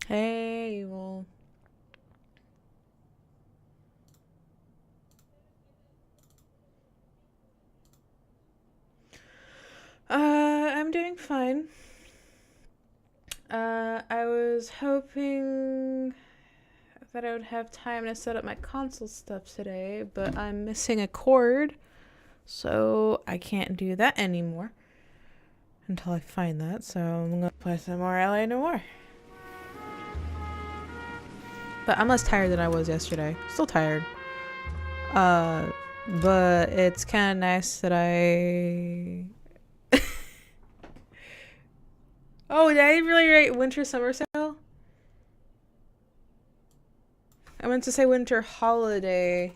Hey, well. I'm doing fine. I was hoping that I would have time to set up my console stuff today, but I'm missing a cord, so I can't do that anymore until I find that. So I'm gonna play some more LA Noire. But I'm less tired than I was yesterday. Still tired. But it's kind of nice that I. Oh, did I really write winter summer sale? I meant to say winter holiday.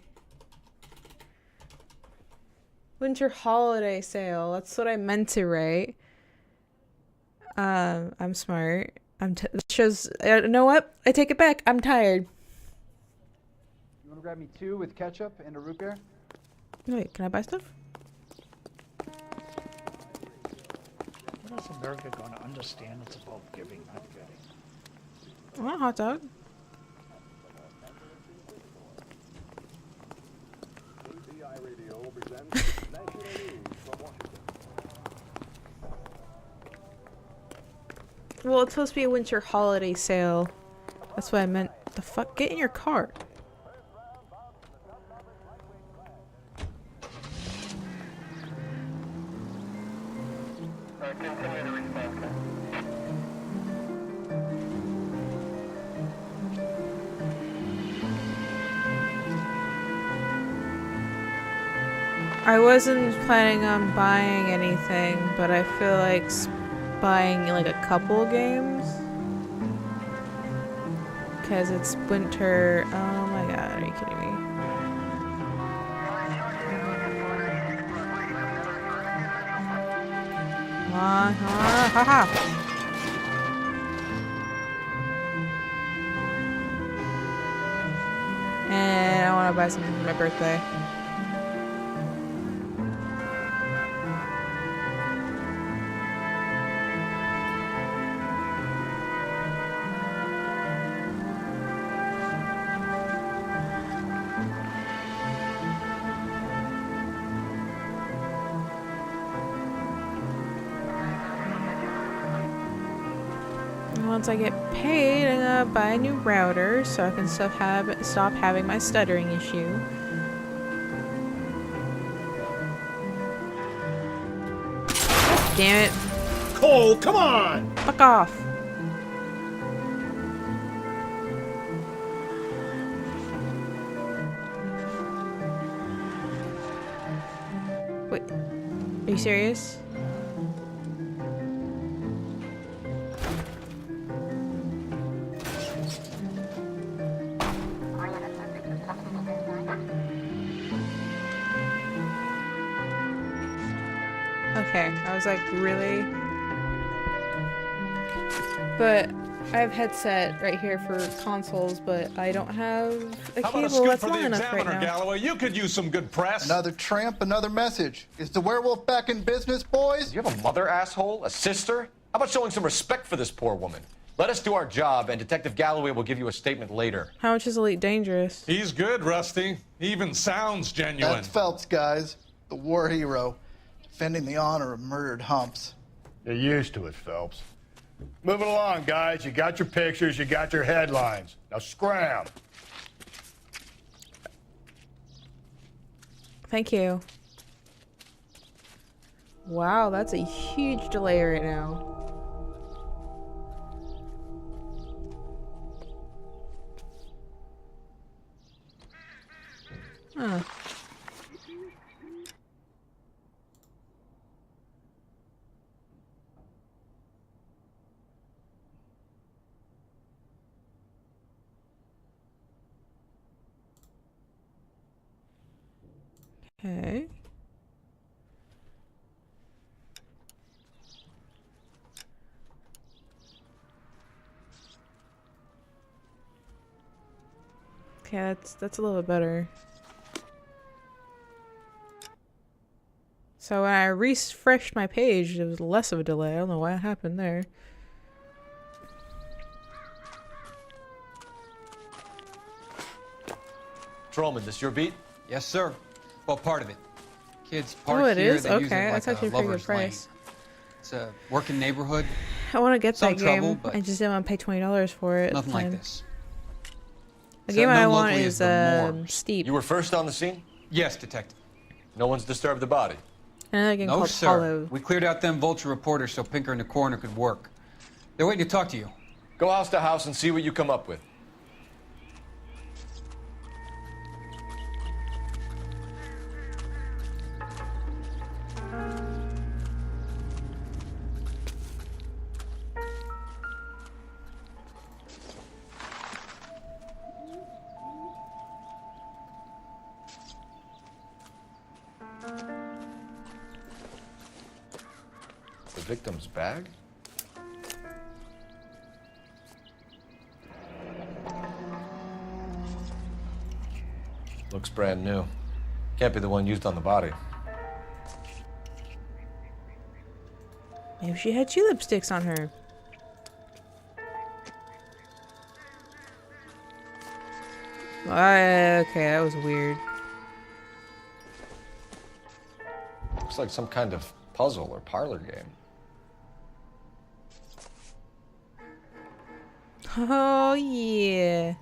Winter holiday sale. That's what I meant to write. I'm smart. Shows. You know what? I take it back. I'm tired. You want to grab me 2 with ketchup and a root beer? Wait, can I buy stuff? When is America going to understand it's about giving, not getting? I want a hot dog. Well, it's supposed to be a winter holiday sale. That's what I meant. The fuck? Get in your car. I wasn't planning on buying anything, but I feel like buying like a couple games. Because it's winter. Oh my god, are you kidding me? Come on, haha. And I want to buy something for my birthday. Once I get paid, I'm gonna buy a new router so I can stop having my stuttering issue. Damn it. Cole, come on! Fuck off. Wait. Are you serious? Okay, I was like, really? But I have headset right here for consoles, but I don't have a cable that's long enough right now. Galloway? You could use some good press. Another tramp, another message. Is the werewolf back in business, boys? Do you have a mother, asshole? A sister? How about showing some respect for this poor woman? Let us do our job, and Detective Galloway will give you a statement later. How much is Elite Dangerous? He's good, Rusty. He even sounds genuine. That's Phelps, guys. The war hero. Defending the honor of murdered humps. You're used to it, Phelps. Moving along, guys. You got your pictures, you got your headlines. Now scram. Thank you. Wow, that's a huge delay right now. Huh. Okay. Okay, that's a little bit better. So when I refreshed my page, it was less of a delay. I don't know what happened there. patrolman. This your beat? Yes, sir. Well, part of it. Kids park Oh, it here. is? They use Okay, it like that's actually a a pretty good lover's lane. price. It's a working neighborhood. I want to get Some that game. trouble, but I just didn't want to pay $20 for it. Nothing like And this. The It's game I known want locally is as the Moors. Steep. You were first on the scene? Yes, detective. No one's disturbed the body. Another game No, called sir. Hollow. We cleared out them vulture reporters so Pinker and the coroner could work. They're waiting to talk to you. Go house to house and see what you come up with. The victim's bag? Looks brand new. Can't be the one used on the body. Maybe she had shoe lipsticks on her. Okay, that was weird. Looks like some kind of puzzle or parlor game. Oh, yeah.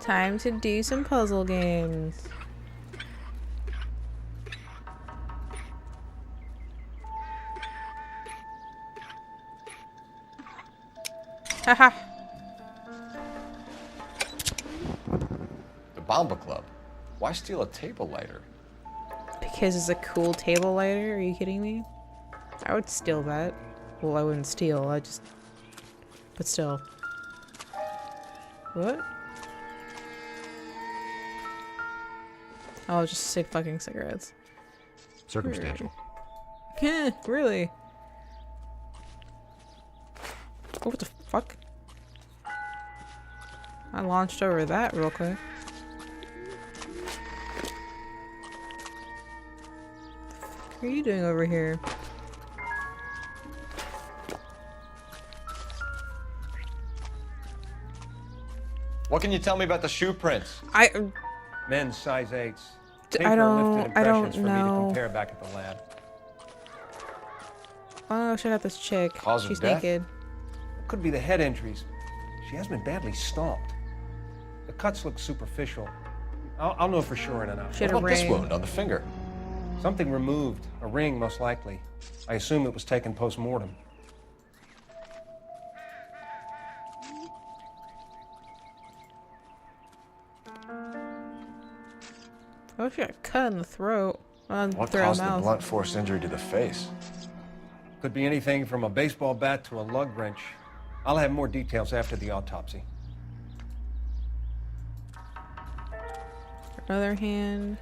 Time to do some puzzle games. Haha. The Bomba Club. Why steal a table lighter? Because it's a cool table lighter? Are you kidding me? I would steal that. Well, I wouldn't steal. I just... But still. What? Oh, just sick fucking cigarettes. Circumstantial. Heh, really? Oh, what the fuck? I launched over that real quick. What are you doing over here? What can you tell me about the shoe prints? Men's size 8s. I Paper don't- lifted I don't impressions for me to know. compare back at the lab. Oh, check out this chick. Cause of She's death? naked. Could be the head injuries. She has been badly stomped. The cuts look superficial. I'll know for sure in an hour. She had What a about this ring. wound on the finger? Something removed. A ring, most likely. I assume it was taken post-mortem. Oh, she got cut in the throat. What throat caused the mouth. blunt force injury to the face? Could be anything from a baseball bat to a lug wrench. I'll have more details after the autopsy. Other hand.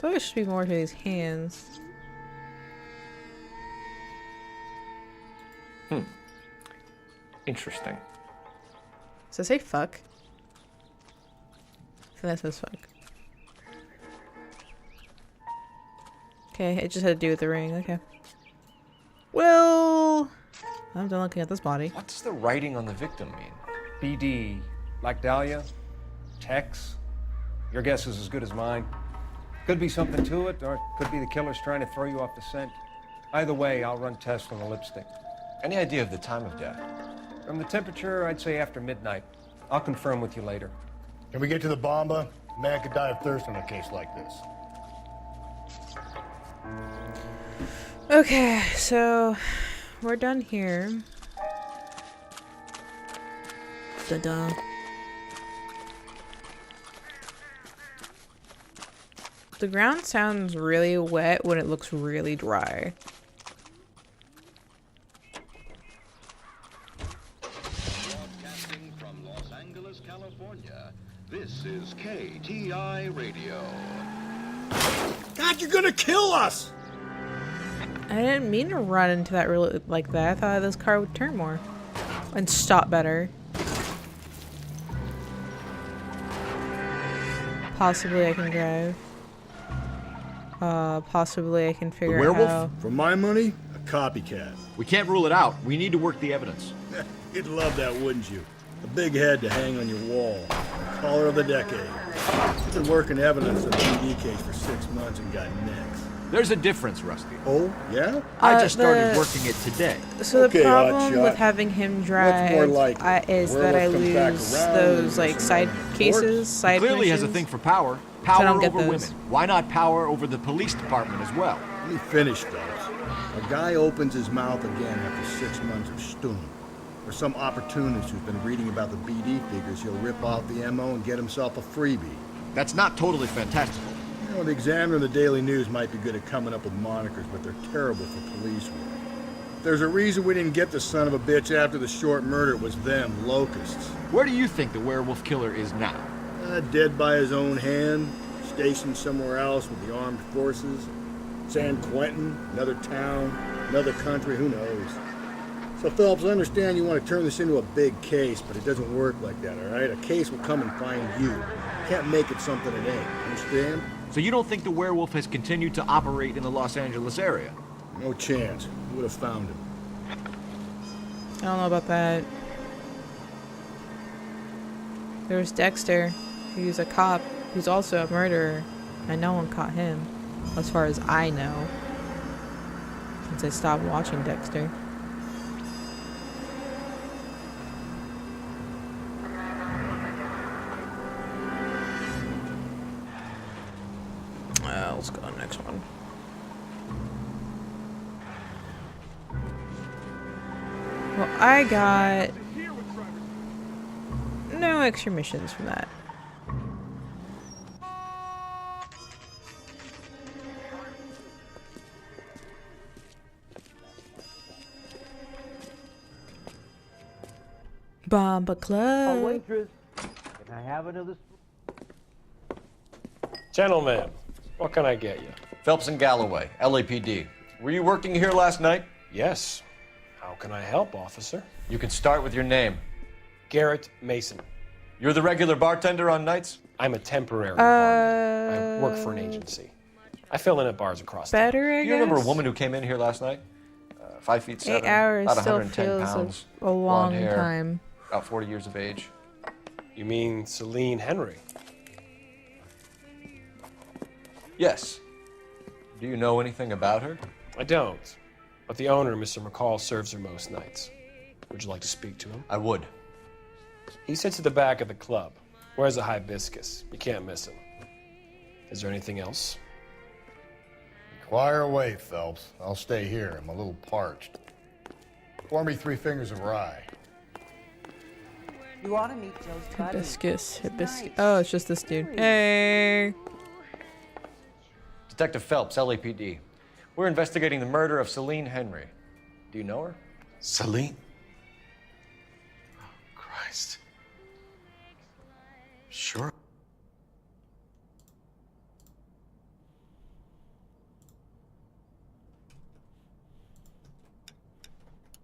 Thought there should be more to these hands. Interesting. Does it say fuck? I think that says fuck. Okay, it just had to do with the ring. Okay. Well, I'm done looking at this body. What does the writing on the victim mean? BD, like Dahlia, Tex. Your guess is as good as mine. Could be something to it, or it could be the killer's trying to throw you off the scent. Either way, I'll run tests on the lipstick. Any idea of the time of death? From the temperature, I'd say after midnight. I'll confirm with you later. Can we get to the Bomba? A man could die of thirst in a case like this. Okay, so we're done here. Da-da. The ground sounds really wet when it looks really dry. Broadcasting from Los Angeles, California, this is KTI Radio. God, you're gonna kill us! I didn't mean to run into that really like that. I thought this car would turn more and stop better. Possibly I can drive. Possibly I can figure The out werewolf? how. For my money, a copycat. We can't rule it out. We need to work the evidence. You'd love that, wouldn't you? A big head to hang on your wall. Caller of the decade. You've been working evidence in the PD case for 6 months and got next. There's a difference, Rusty. Oh, yeah? I just started working it today. So Okay, the problem hotshot. with having him What's drive more likely? is that I Werewolf comes back lose around those and like gets side some more cases, side Clearly has a missions. thing for power. So I Power don't get over those. women. Why not power over the police department as well? Let me finish, Phelps. A guy opens his mouth again after 6 months of stewing. Or some opportunist who's been reading about the BD figures, he'll rip off the MO and get himself a freebie. That's not totally fantastical. You know, the Examiner and the Daily News might be good at coming up with monikers, but they're terrible for police work. There's a reason we didn't get the son of a bitch after the short murder. It was them, locusts. Where do you think the werewolf killer is now? Dead by his own hand, stationed somewhere else with the armed forces. San Quentin, another town, another country, who knows? So, Phelps, I understand you want to turn this into a big case, but it doesn't work like that, all right? A case will come and find you. You can't make it something it ain't, understand? So you don't think the werewolf has continued to operate in the Los Angeles area? No chance. We would have found him. I don't know about that. There's Dexter. He's a cop. He's also a murderer. And no one caught him. As far as I know. Since I stopped watching Dexter. Let's go to the next one. Well, I got no extra missions from that. Bomba Club. Waitress, can I have another? Gentlemen, what can I get you? Phelps and Galloway, LAPD. Were you working here last night? Yes. How can I help, officer? You can start with your name. Garrett Mason. You're the regular bartender on nights? I'm a temporary barman. I work for an agency. I fill in at bars across town. Better, I Do guess. you remember a woman who came in here last night? 5 feet 7, 8 hours about still 110 feels pounds, a long blonde hair, time. about 40 years of age. You mean Celine Henry? Yes. Do you know anything about her? I don't. But the owner, Mr. McCall, serves her most nights. Would you like to speak to him? I would. He sits at the back of the club. Wears a hibiscus. You can't miss him. Is there anything else? Inquire away, Phelps. I'll stay here. I'm a little parched. Pour me 3 fingers of rye. You ought to meet Joe's buddy. Hibiscus. He's Hibiscus. nice. Oh, it's just this dude. Hey. Detective Phelps, LAPD. We're investigating the murder of Celine Henry. Do you know her? Celine? Oh, Christ. Sure.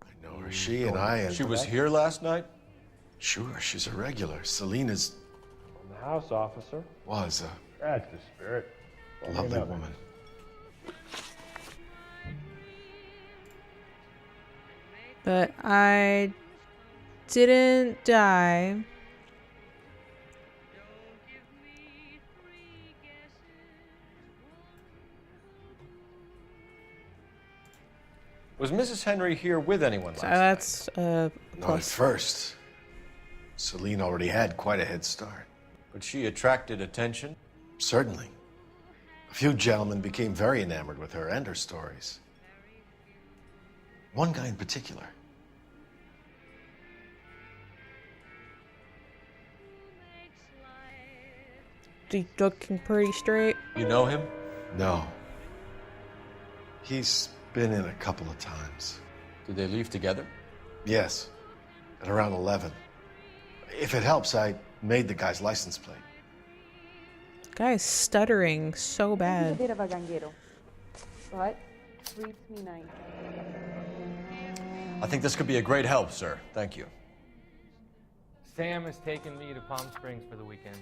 I know her. She and I and... She was here last night? Sure, she's a regular. Celine is... On the house, officer. was That's the spirit. a lovely woman. But I didn't die. Was Mrs. Henry here with anyone last So night? that's Not at plus. first. Celine already had quite a head start. But she attracted attention? Certainly. A few gentlemen became very enamored with her and her stories. One guy in particular. He's looking pretty straight. You know him? No. He's been in a couple of times. Did they leave together? Yes. At around 11. If it helps, I made the guy's license plate. Guy's stuttering so He's a bad. bit of a ganguero, but treats me nice. I think this could be a great help, sir. Thank you. Sam has taken me to Palm Springs for the weekend.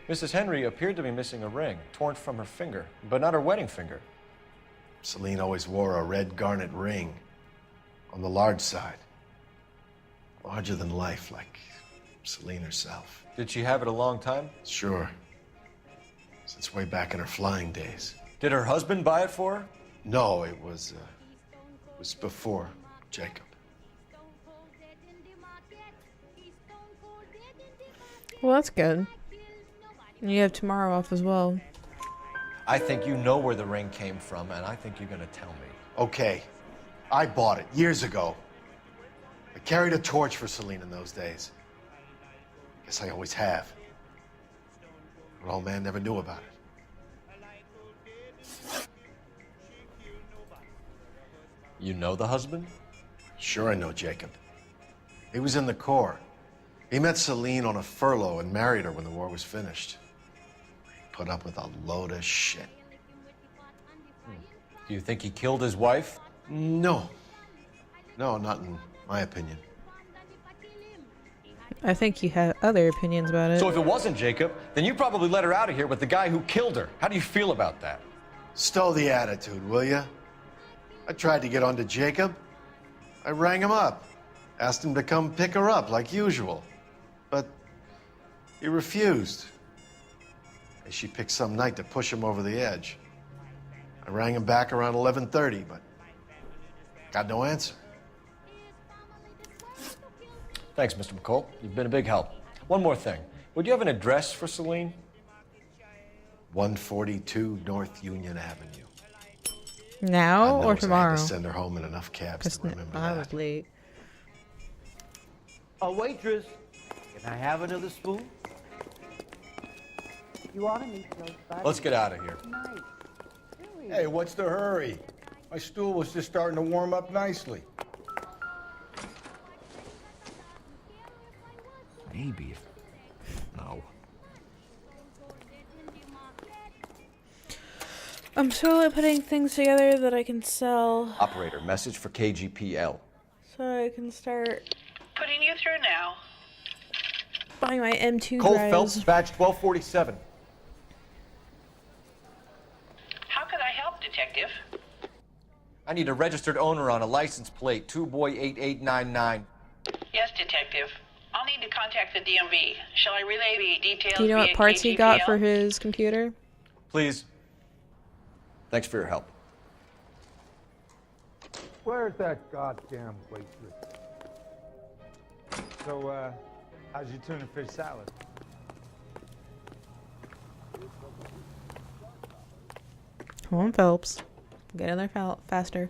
Mrs. Henry appeared to be missing a ring, torn from her finger, but not her wedding finger. Celine always wore a red garnet ring on the large side. Larger than life, like Celine herself. Did she have it a long time? Sure. Since way back in her flying days. Did her husband buy it for her? No, it was before Jacob. Well, that's good. And you have tomorrow off as well. I think you know where the ring came from, and I think you're gonna tell me. Okay. I bought it years ago. I carried a torch for Celine in those days. Guess I always have. But old man never knew about it. You know the husband? Sure I know Jacob. He was in the Corps. He met Celine on a furlough and married her when the war was finished. He put up with a load of shit. Do you think he killed his wife? No. No, not in my opinion. I think you had other opinions about it. So if it wasn't Jacob, then you probably let her out of here with the guy who killed her. How do you feel about that? Stow the attitude, will ya? I tried to get onto Jacob. I rang him up. Asked him to come pick her up like usual. But he refused. And she picked some night to push him over the edge. I rang him back around 11:30, but got no answer. Thanks, Mr. McCall. You've been a big help. One more thing. Would you have an address for Celine? 142 North Union Avenue. Now or I tomorrow? had to send her home in enough cabs to remember I that. was late. A waitress, can I have another spoon? You ought to meet those buddies. Let's get out of here. Nice. Really? Hey, what's the hurry? My stool was just starting to warm up nicely. Maybe if... No. I'm slowly putting things together that I can sell Operator, message for KGPL. so I can start Putting you through now. buying my M2 Cole drives. Phelps, badge 1247. How can I help, Detective? I need a registered owner on a license plate, 2boy8899. Yes, Detective. I'll need to contact the DMV. Shall I relay the details? Do you know what via parts he got KGPL? for his computer? Please. Thanks for your help. Where's that goddamn waitress? So, how's your tuna fish salad? Come on, Phelps. Get in there faster.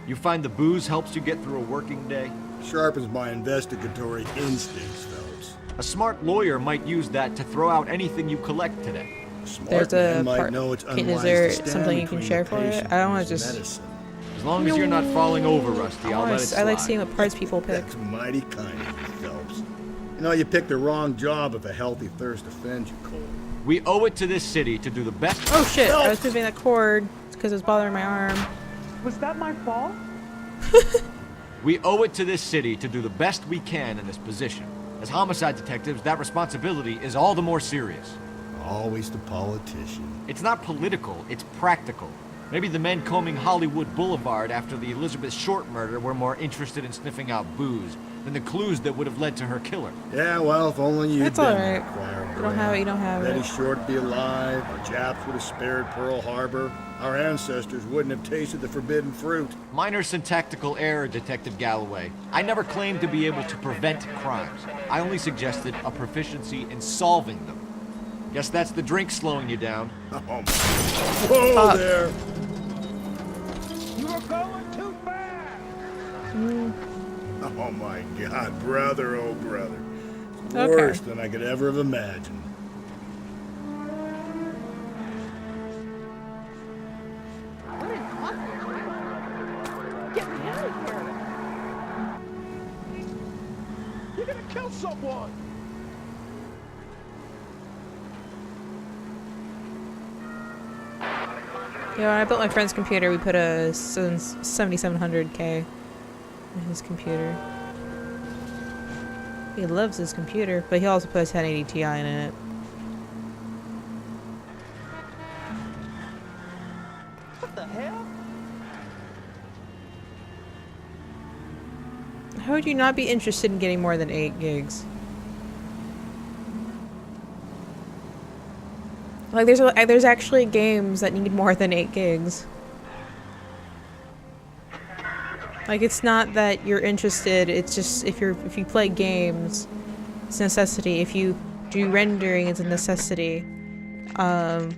You find the booze helps you get through a working day? Sharpens my investigatory instincts, Phelps. A smart lawyer might use that to throw out anything you collect today. There's a might part. know it's Is unwise there to stand something you can between share the for it? patient I don't want and to his just. medicine. As long as you're not falling over, Rusty, I'll let it slide. I like seeing what parts people pick. That's mighty kind of you, Phelps. You know, you picked the wrong job if a healthy thirst offends you, Cole. We owe it to this city to do the best. Oh shit! I was moving that cord because it was bothering my arm. Was that my fault? We owe it to this city to do the best we can in this position. As homicide detectives, that responsibility is all the more serious. Always the politician. It's not political, it's practical. Maybe the men combing Hollywood Boulevard after the Elizabeth Short murder were more interested in sniffing out booze than the clues that would have led to her killer. Yeah, well, if only you'd That's been all there, right. Choir You don't have it. You don't have Betty it. Short would be alive. Our Japs would have spared Pearl Harbor. Our ancestors wouldn't have tasted the forbidden fruit. Minor syntactical error, Detective Galloway. I never claimed to be able to prevent crimes. I only suggested a proficiency in solving them. Guess that's the drink slowing you down. Whoa there! You are going too fast! Oh my God, brother, oh brother. It's Okay. worse than I could ever have imagined. What an awesome. Get me out of here. You're gonna kill someone! Yeah, when I built my friend's computer, we put a 7700K in his computer. He loves his computer, but he also put a 1080 Ti in it. What the hell? How would you not be interested in getting more than 8 gigs? Like, there's actually games that need more than 8 gigs. Like, it's not that you're interested, it's just if you play games, it's a necessity. If you do rendering, it's a necessity. A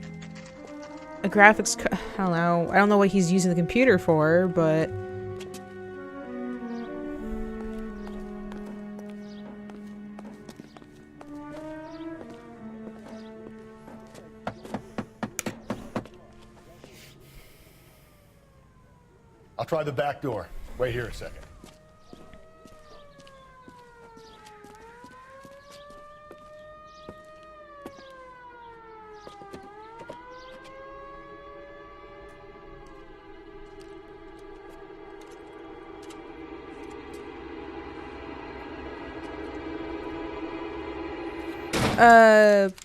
graphics I don't know. I don't know what he's using the computer for, but I'll try the back door. Wait here a second.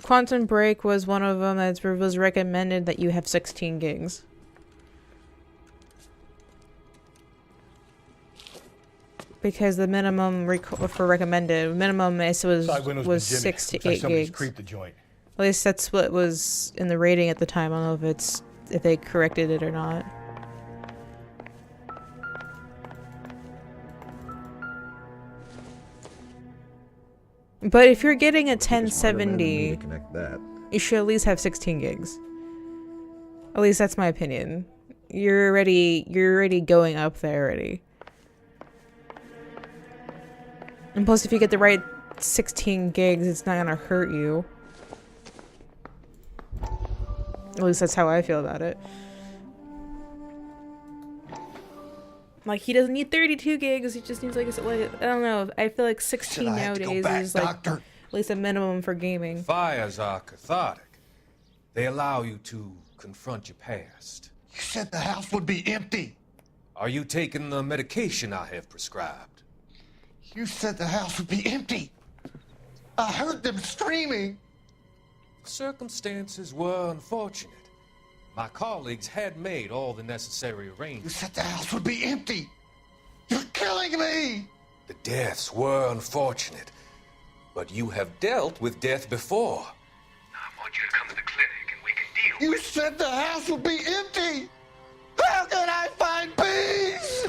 Quantum Break was one of them that was recommended that you have 16 gigs. Because the minimum for recommended minimum was 6 to 8 gigs. Creep the joint. At least that's what was in the rating at the time. I don't know if they corrected it or not. But if you're getting a 1070, you should at least have 16 gigs. At least that's my opinion. You're already going up there already. And plus, if you get the right 16 gigs, it's not gonna hurt you. At least that's how I feel about it. Like, he doesn't need 32 gigs, he just needs like I don't know, I feel like 16 nowadays is like at least a minimum for gaming. Fires are cathartic. They allow you to confront your past. You said the house would be empty. Are you taking the medication I have prescribed? You said the house would be empty. I heard them screaming. Circumstances were unfortunate. My colleagues had made all the necessary You arrangements. said the house would be empty. You're killing me. The deaths were unfortunate, but you have dealt with death before. I want you to come to the clinic and we can deal. You said the house would be empty. How can I find peace?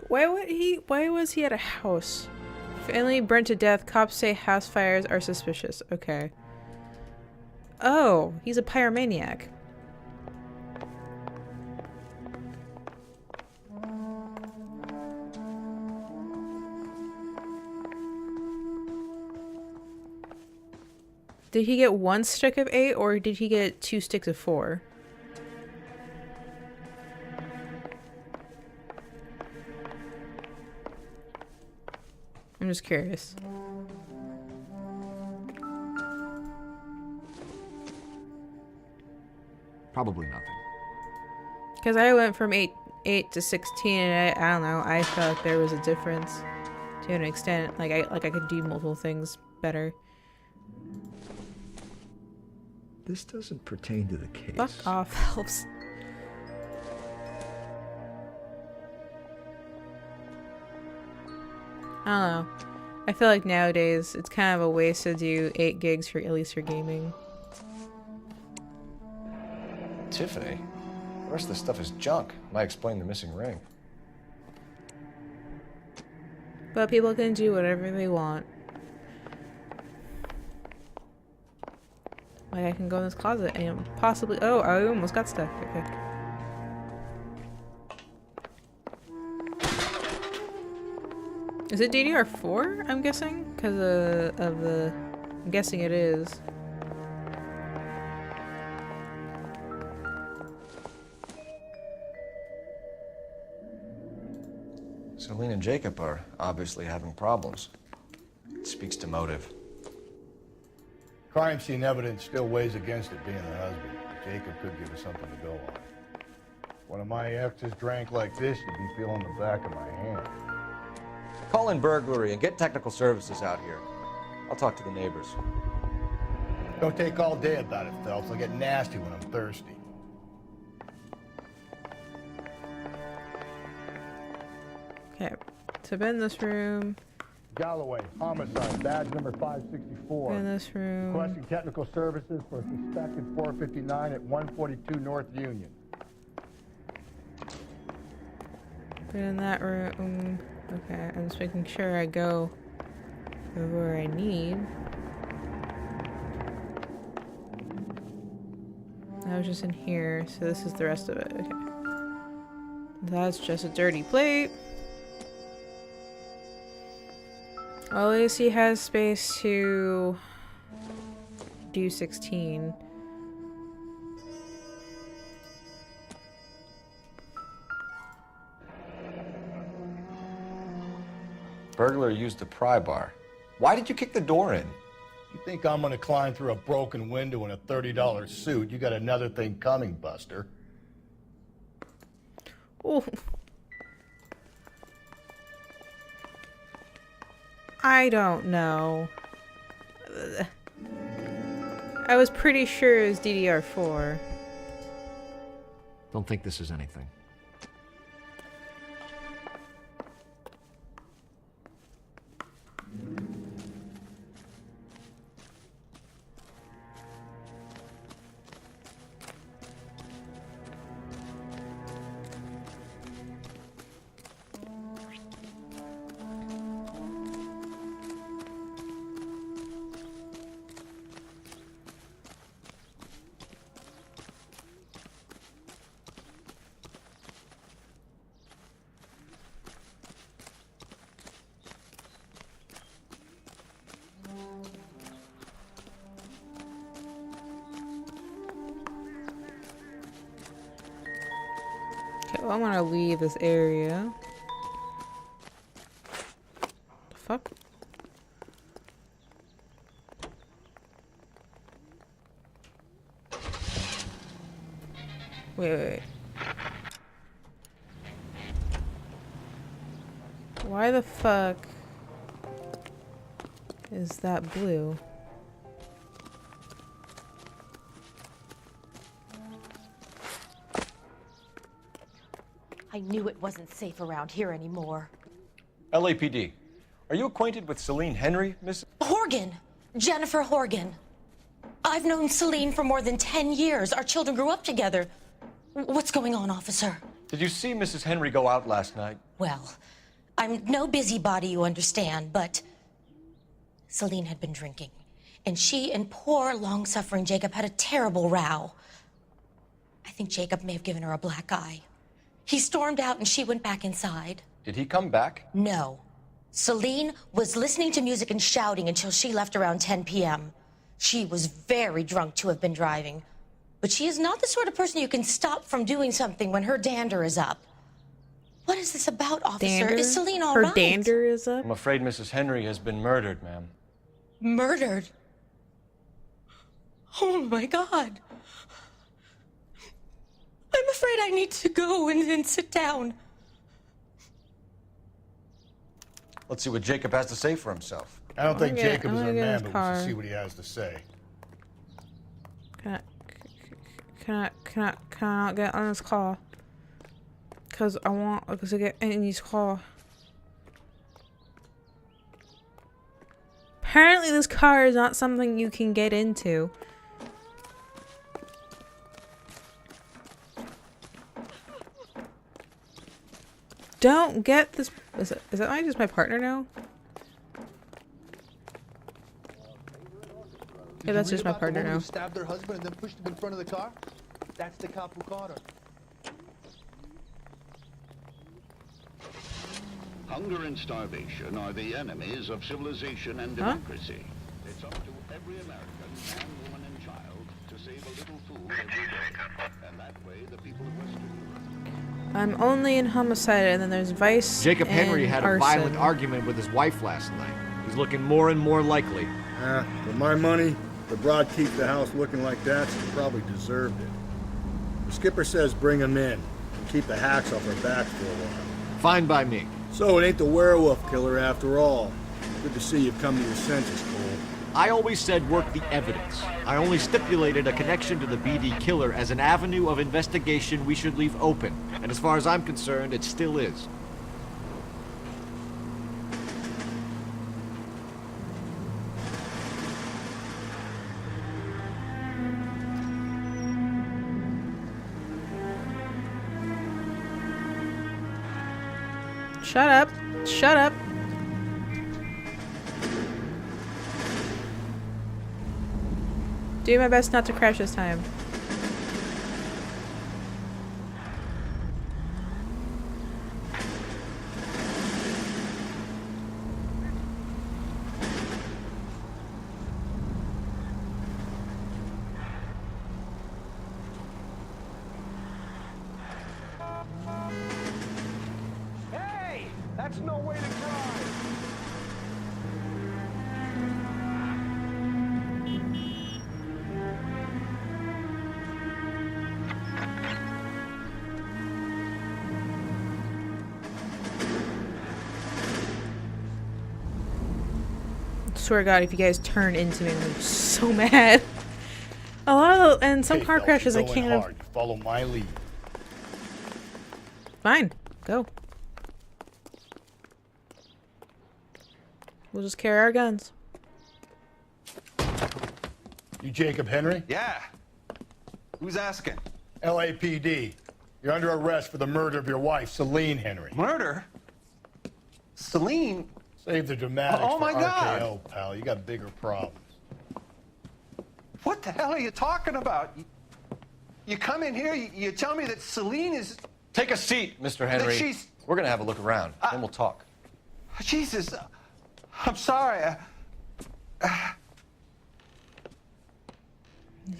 Why was he at a house? Family burned to death. Cops say house fires are suspicious. Okay. Oh, he's a pyromaniac. Did he get 1 stick of 8 or did he get 2 sticks of 4? I'm just curious. Probably nothing. Because I went from 8 to 16 and I don't know, I felt like there was a difference to an extent. Like I could do multiple things better. This doesn't pertain to the case. Fuck off, helps. I don't know. I feel like nowadays it's kind of a waste to do 8 gigs for at least for gaming. Tiffany? The rest of this stuff is junk. Might explain the missing ring. But people can do whatever they want. Like I can go in this closet and possibly— oh, I almost got stuck. Okay. Is it DDR4? I'm guessing, because of the. I'm guessing it is. Celine and Jacob are obviously having problems. It speaks to motive. Crime scene evidence still weighs against it being the husband. Jacob could give us something to go on. One of my exes drank like this, you'd be feeling the back of my hand. Call in burglary and get technical services out here. I'll talk to the neighbors. Don't take all day about it, Phelps. I'll get nasty when I'm thirsty. Okay, so been in this room. Galloway, homicide, badge number 564. In this room. Requesting technical services for a suspected 459 at 142 North Union. Been in that room. Okay, I'm just making sure I go where I need. I was just in here, so this is the rest of it. Okay. That's just a dirty plate. Well, at least he has space to do 16. Burglar used the pry bar. Why did you kick the door in? You think I'm gonna climb through a broken window in a $30 suit? You got another thing coming, Buster. Oh. I don't know. I was pretty sure it was DDR4. Don't think this is anything. Okay, well, I'm gonna leave this area. The fuck? Wait. Why the fuck is that blue? I knew it wasn't safe around here anymore. LAPD. Are you acquainted with Celine Henry, Miss? Horgan! Jennifer Horgan. I've known Celine for more than 10 years. Our children grew up together. What's going on, officer? Did you see Mrs. Henry go out last night? Well, I'm no busybody, you understand, but Celine had been drinking. And she and poor, long-suffering Jacob had a terrible row. I think Jacob may have given her a black eye. He stormed out and she went back inside. Did he come back? No. Celine was listening to music and shouting until she left around 10 p.m. She was very drunk to have been driving. But she is not the sort of person you can stop from doing something when her dander is up. What is this about, officer? Dander? Is Celine all right? Her dander is up? I'm afraid Mrs. Henry has been murdered, ma'am. Murdered? Oh my God. I'm afraid I need to go and sit down. Let's see what Jacob has to say for himself. I don't think Jacob is our man, but we car. should see what he has to say. Can I not get on this call? Because I get in his call. Apparently this car is not something you can get into. Don't get this. Is that just my partner now? Yeah, that's just my partner now. Who stabbed her husband and then pushed him in front of the car? That's the cop who caught her. Hunger and starvation are the enemies of civilization and democracy. It's up to every American, man, woman, and child to save a little food every day. And that way, the people of Western Europe. I'm only in homicide, and then there's vice. Jacob Henry had a arson. violent argument with his wife last night. He's looking more and more likely. For my money, The broad keeps the house looking like that, she probably deserved it. The skipper says bring him in and keep the hacks off her back for a while. Fine by me. So it ain't the werewolf killer after all. Good to see you've come to your senses, Cole. I always said work the evidence. I only stipulated a connection to the BD killer as an avenue of investigation we should leave open. And as far as I'm concerned, it still is. Shut up. Shut up. Do my best not to crash this time. Hey! That's no way to drive! Swear to God, if you guys turn into me, I'm gonna be so mad. A lot of and some car crashes I can't. Hard. Follow my lead. Fine, go. We'll just carry our guns. You Jacob Henry? Yeah. Who's asking? LAPD. You're under arrest for the murder of your wife, Celine Henry. Murder? Celine? Save the dramatics Oh, my for RKO, God. pal. You got bigger problems. What the hell are you talking about? You come in here, you tell me that Celine is... Take a seat, Mr. Henry. she's- We're gonna have a look around, then we'll talk. Jesus, I'm sorry.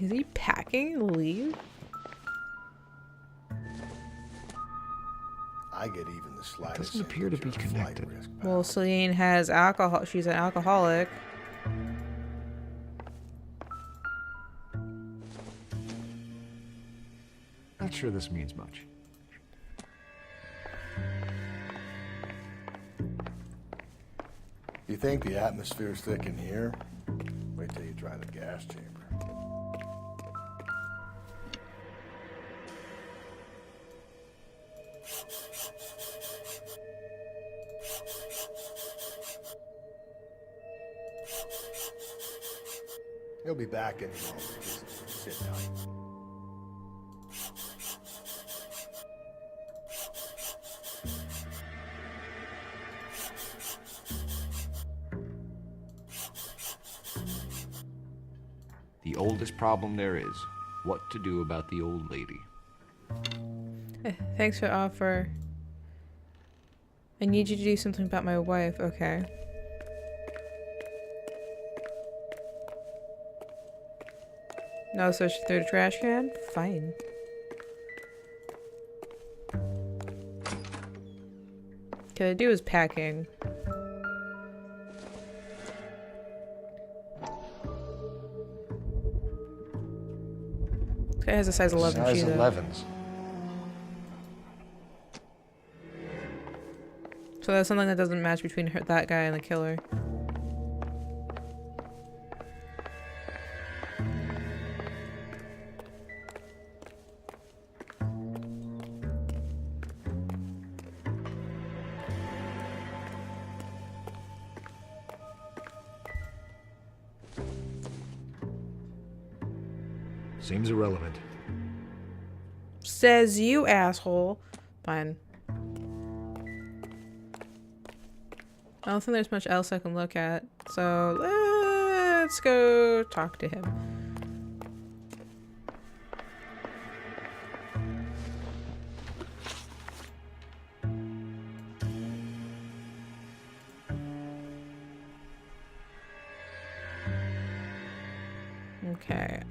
Is he packing to leave? I get even the slightest. Doesn't appear to be connected. Well, Celine has alcohol. She's an alcoholic. Not sure this means much. You think the atmosphere's thick in here? Wait till you try the gas chamber. He'll be back in a moment. Just sit tight. The oldest problem there is, what to do about the old lady. Thanks for the offer. I need you to do something about my wife. Okay. No, so she threw the trash can? Fine. What I do is packing. This guy has a size 11 Size shoe, though. 11s. So that's something that doesn't match between her, that guy and the killer. Seems irrelevant. Says you, asshole. Fine. I don't think there's much else I can look at, so let's go talk to him. Okay,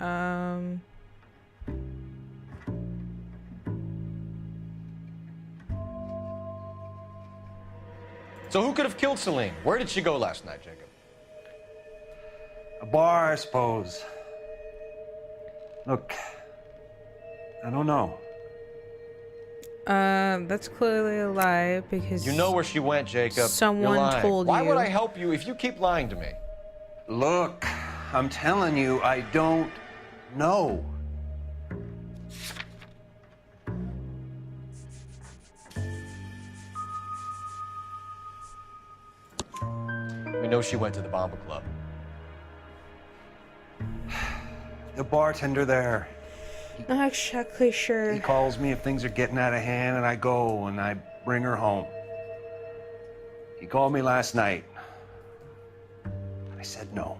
So who could have killed Celine? Where did she go last night, Jacob? A bar, I suppose. Look, I don't know. That's clearly a lie because You know where she went, Jacob. someone You're lying. told Why you. would I help you if you keep lying to me? Look, I'm telling you, I don't know. We know she went to the Bomba Club. The bartender there, Not exactly sure. he calls me if things are getting out of hand, and I go and I bring her home. He called me last night. I said no.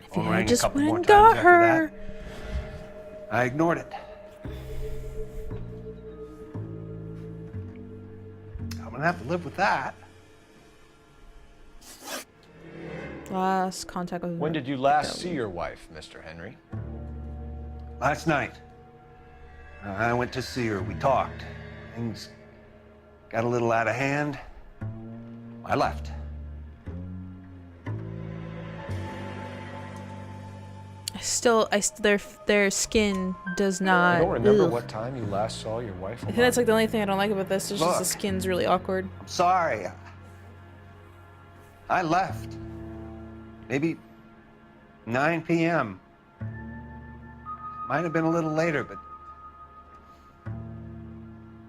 If Phone you rang a just couple went more and times got after her. that. I ignored it. I'm gonna have to live with that. Last contact with. When did you last see your wife, Mr. Henry? Last night. I went to see her. We talked. Things got a little out of hand. I left. Their skin does not. You don't remember ugh. what time you last saw your wife? I think that's like the only thing I don't like about this. It's just the Look. skin's really awkward. I'm sorry. I left. Maybe 9 p.m. Might have been a little later, but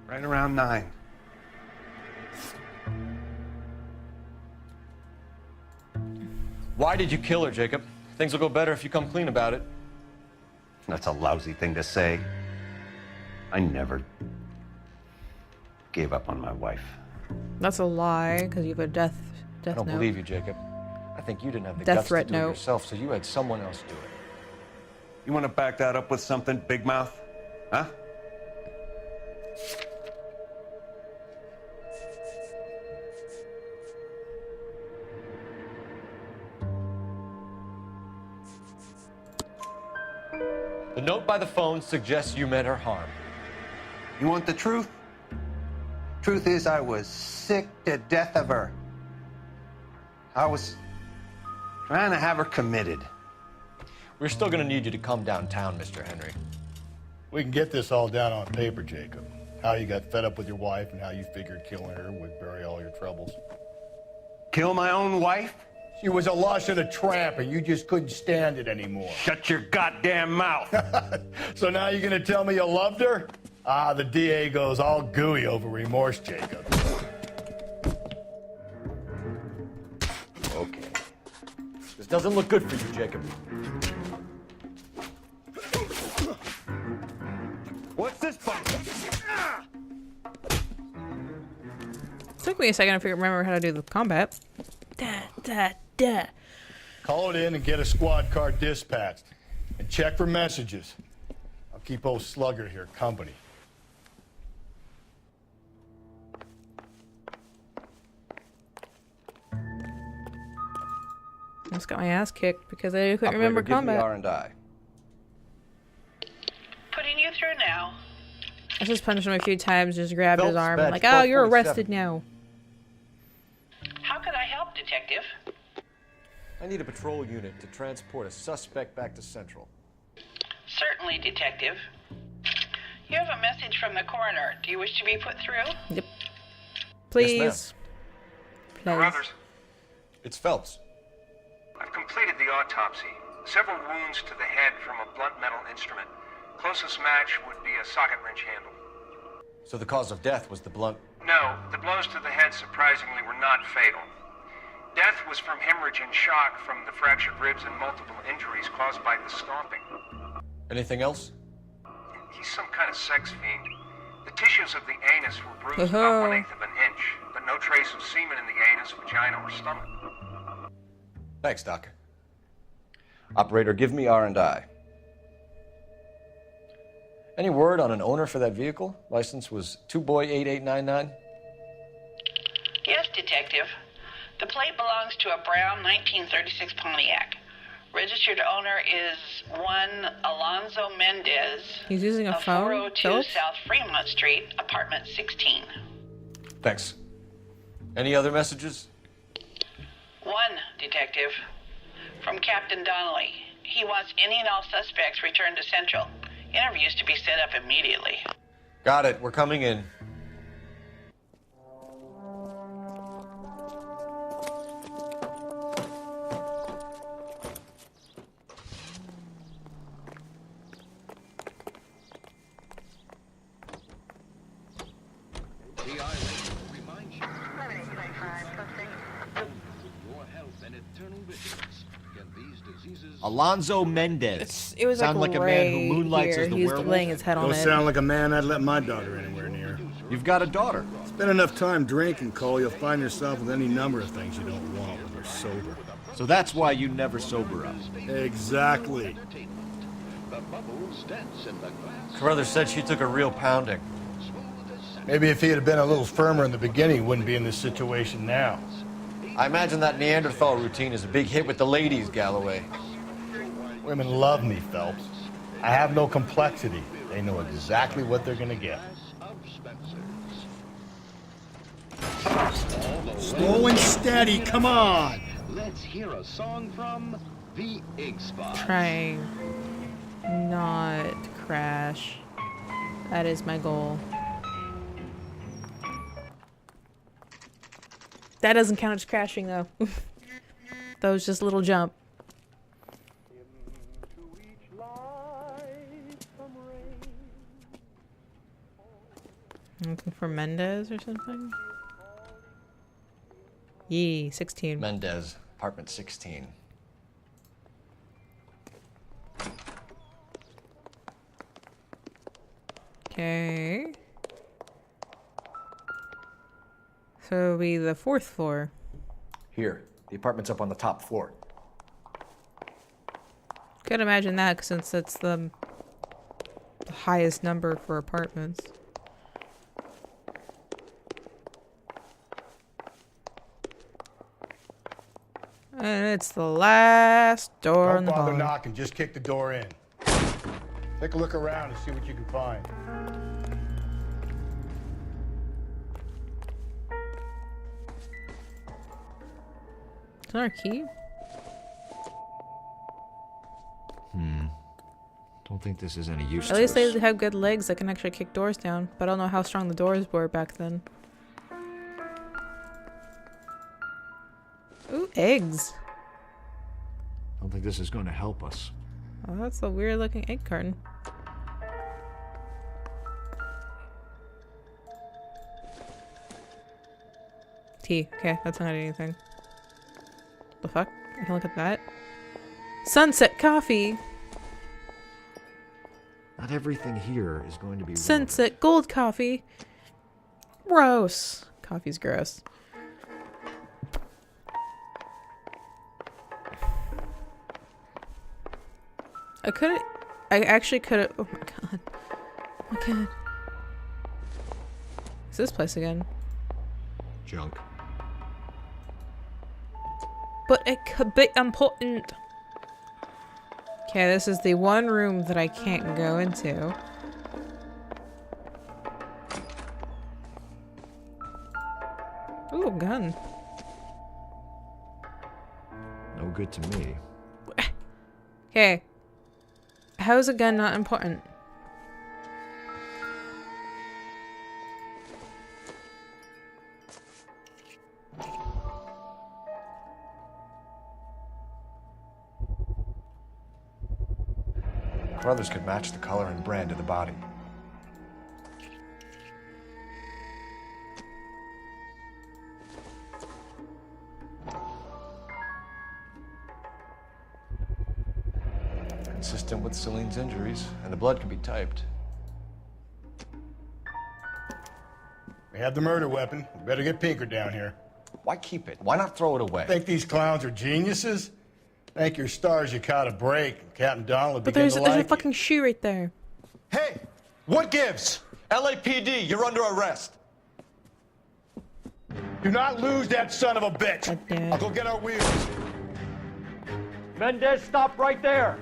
right around 9. Why did you kill her, Jacob? Things will go better if you come clean about it. That's a lousy thing to say. I never gave up on my wife. That's a lie because you have a death I don't note. believe you, Jacob. I think you didn't have the Death guts threat to do it note. yourself, so you had someone else do it. You want to back that up with something, Big Mouth? Huh? The note by the phone suggests you meant her harm. You want the truth? Truth is, I was sick to death of her. I was trying to have her committed. We're still gonna need you to come downtown, Mr. Henry. We can get this all down on paper, Jacob. How you got fed up with your wife and how you figured killing her would bury all your troubles. Kill my own wife? She was a lush and a tramp, and you just couldn't stand it anymore. Shut your goddamn mouth. So now you're gonna tell me you loved her? Ah, the DA goes all gooey over remorse, Jacob. Okay. This doesn't look good for you, Jacob. What's this button? Took me a second to remember how to do the combat. Da, da, da. Call it in and get a squad car dispatched. And check for messages. I'll keep old Slugger here company. I just got my ass kicked because I couldn't Operator, remember give me combat. R&I. Putting you through now. I just punched him a few times, just grabbed his Phelps, arm, badge and like, oh, you're 1247. arrested now. How could I help, Detective? I need a patrol unit to transport a suspect back to Central. Certainly, Detective. You have a message from the coroner. Do you wish to be put through? Yep. Please. Brothers, It's Phelps. I've completed the autopsy. Several wounds to the head from a blunt metal instrument. Closest match would be a socket wrench handle. So the cause of death was the blunt. No, the blows to the head surprisingly were not fatal. Death was from hemorrhage and shock from the fractured ribs and multiple injuries caused by the stomping. Anything else? He's some kind of sex fiend. The tissues of the anus were bruised about 1/8 of an inch, but no trace of semen in the anus, vagina, or stomach. Thanks, Doc. Operator, give me R&I. Any word on an owner for that vehicle? License was 2boy8899. Yes, Detective. The plate belongs to a brown 1936 Pontiac. Registered owner is one Alonzo Mendez. He's using a of phone, 402 Phillips? South Fremont Street, apartment 16. Thanks. Any other messages? One, Detective. From Captain Donnelly. He wants any and all suspects returned to Central. Interviews to be set up immediately. Got it. We're coming in. Alonzo Mendez. It was Sound like a man who moonlights here. as the He's werewolf? laying his head on Don't it. sound like a man I'd let my daughter anywhere near. You've got a daughter. Spend enough time drinking, Cole, you'll find yourself with any number of things you don't want when you're sober. So that's why you never sober up. Exactly. Carruthers said she took a real pounding. Maybe if he had been a little firmer in the beginning, he wouldn't be in this situation now. I imagine that Neanderthal routine is a big hit with the ladies, Galloway. Women love me, Phelps. I have no complexity. They know exactly what they're gonna get. Slow and steady, come on! Let's hear a song from the Ig Spot. Trying not crash. That is my goal. That doesn't count as crashing though. That was just a little jump. Looking for Mendez or something? Yee, 16. Mendez, apartment 16. Okay. So it'll be the 4th floor. Here, the apartment's up on the top floor. Could imagine that since it's the highest number for apartments. And it's the last door in Don't the bother hall. knocking, just kick the door in. Take a look around and see what you can find. Is there a key? Don't think this is any use At to least us. they have good legs that can actually kick doors down, but I don't know how strong the doors were back then. Ooh, eggs. Don't think this is going to help us. Oh, that's a weird looking egg carton. Tea. Okay, that's not anything. The fuck? I can look at that. Sunset coffee! Not everything here is going to be Sunset gold coffee! Gross. Coffee's gross. I actually could've. Oh my god. Oh my god. What's this place again? junk. But it could be important. Okay, this is the one room that I can't go into. Ooh, a gun. No good to me. Okay. How is a gun not important? Brothers could match the color and brand of the body. Consistent with Celine's injuries, and the blood can be typed. We have the murder weapon. We better get Pinker down here. Why keep it? Why not throw it away? Think these clowns are geniuses? Thank your stars you caught a break. Captain Donald But began there's to a like fucking shoe right there. Hey! What gives? LAPD, you're under arrest. Do not lose that son of a bitch. I'll go get our wheels. Mendez, stop right there.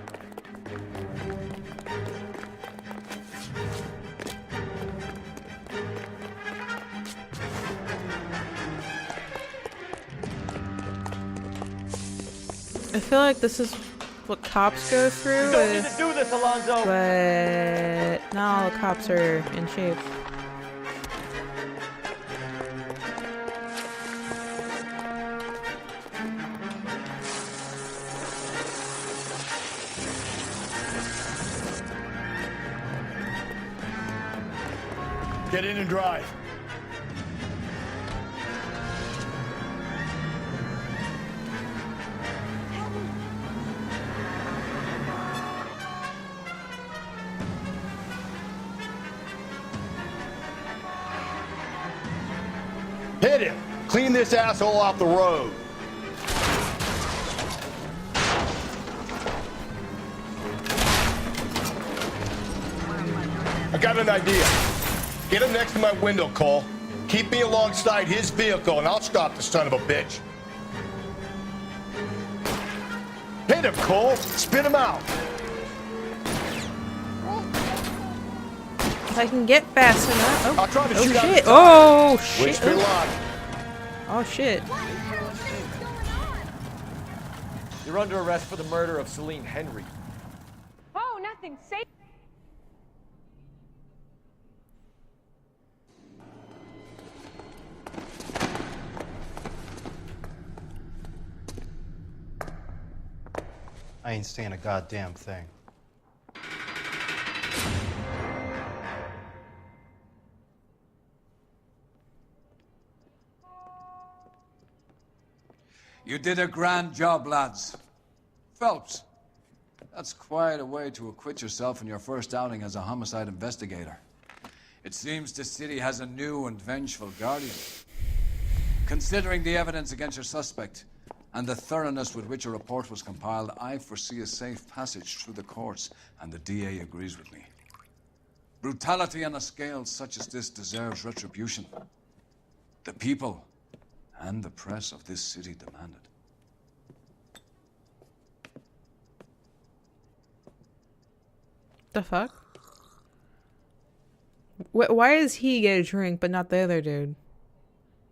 I feel like this is what cops go through. You don't need to do this, Alonzo. But not all the cops are in shape. Get in and drive. Hit him! Clean this asshole off the road. I got an idea. Get him next to my window, Cole. Keep me alongside his vehicle and I'll stop the son of a bitch. Hit him, Cole! Spit him out! If I can get fast enough. Oh, I'll try to oh shoot out shit! the Oh top. shit! Wish me luck. Oh shit! You're under arrest for the murder of Celine Henry. Oh, nothing. Safe. I ain't saying a goddamn thing. You did a grand job, lads. Phelps, that's quite a way to acquit yourself in your first outing as a homicide investigator. It seems the city has a new and vengeful guardian. Considering the evidence against your suspect and the thoroughness with which a report was compiled, I foresee a safe passage through the courts, and the DA agrees with me. Brutality on a scale such as this deserves retribution. The people and the press of this city demand it. The fuck? Why does he get a drink but not the other dude?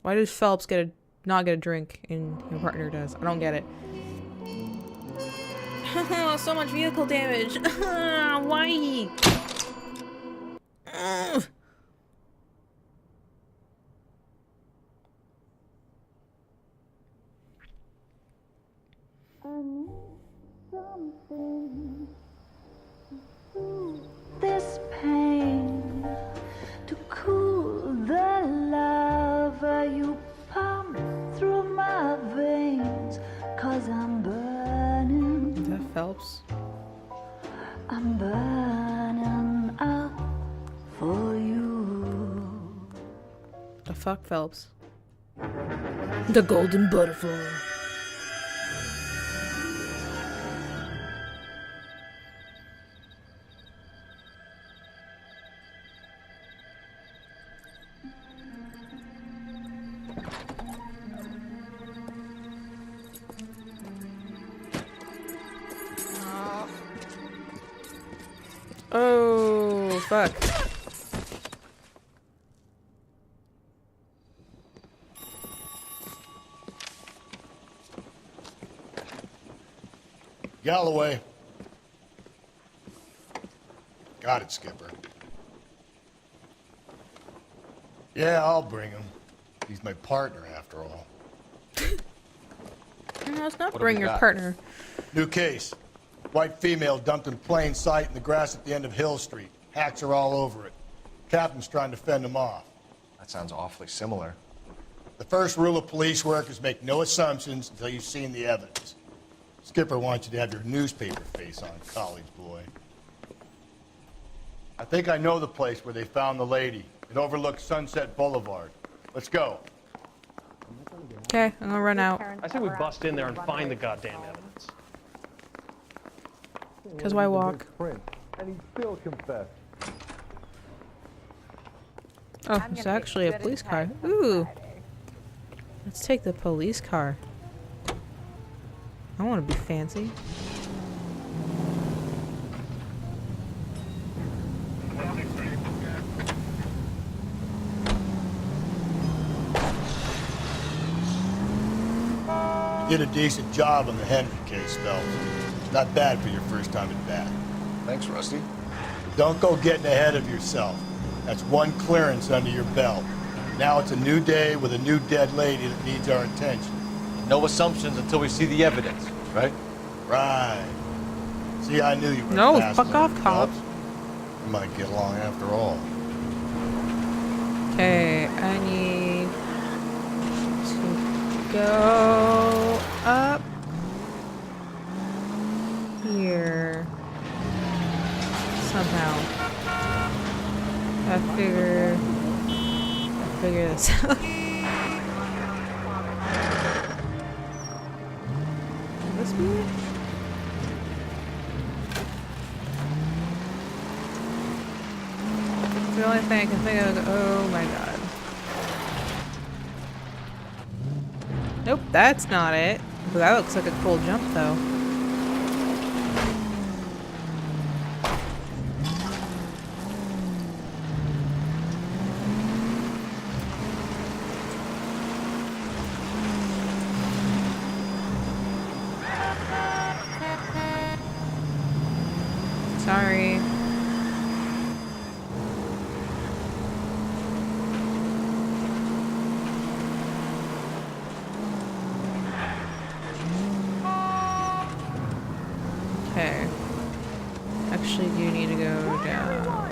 Why does Phelps not get a drink and your partner does? I don't get it. So much vehicle damage. Why? This pain to cool the lava you pump through my veins, 'cause I'm burning. Is that Phelps? I'm burning up for you. The fuck, Phelps? The golden butterfly. Oh, fuck. Galloway. Got it, Skipper. Yeah, I'll bring him. He's my partner, after all. No, it's not bring your partner. New case. White female dumped in plain sight in the grass at the end of Hill Street. Hacks are all over it. Captain's trying to fend them off. That sounds awfully similar. The first rule of police work is make no assumptions until you've seen the evidence. Skipper wants you to have your newspaper face on, college boy. I think I know the place where they found the lady. It overlooks Sunset Boulevard. Let's go. Okay, I'm gonna run out. I say we bust in there and find the goddamn evidence. Because why walk? And he still confessed. Oh, it's actually a police car. Ooh. Let's take the police car. I want to be fancy. Did a decent job on the Henry case, Phelps. Not bad for your first time at bat. Thanks, Rusty. Don't go getting ahead of yourself. That's one clearance under your belt. Now it's a new day with a new dead lady that needs our attention. No assumptions until we see the evidence, right? Right. See, I knew you were No, a fast fuck learner, off, cop. Phelps. We might get along after all. Okay, I need to go up here somehow. I figure this out. Will this be it? It's the only thing I can think of. Oh my god. Nope, that's not it. But that looks like a cool jump though. Sorry. Okay. Actually, do need to go down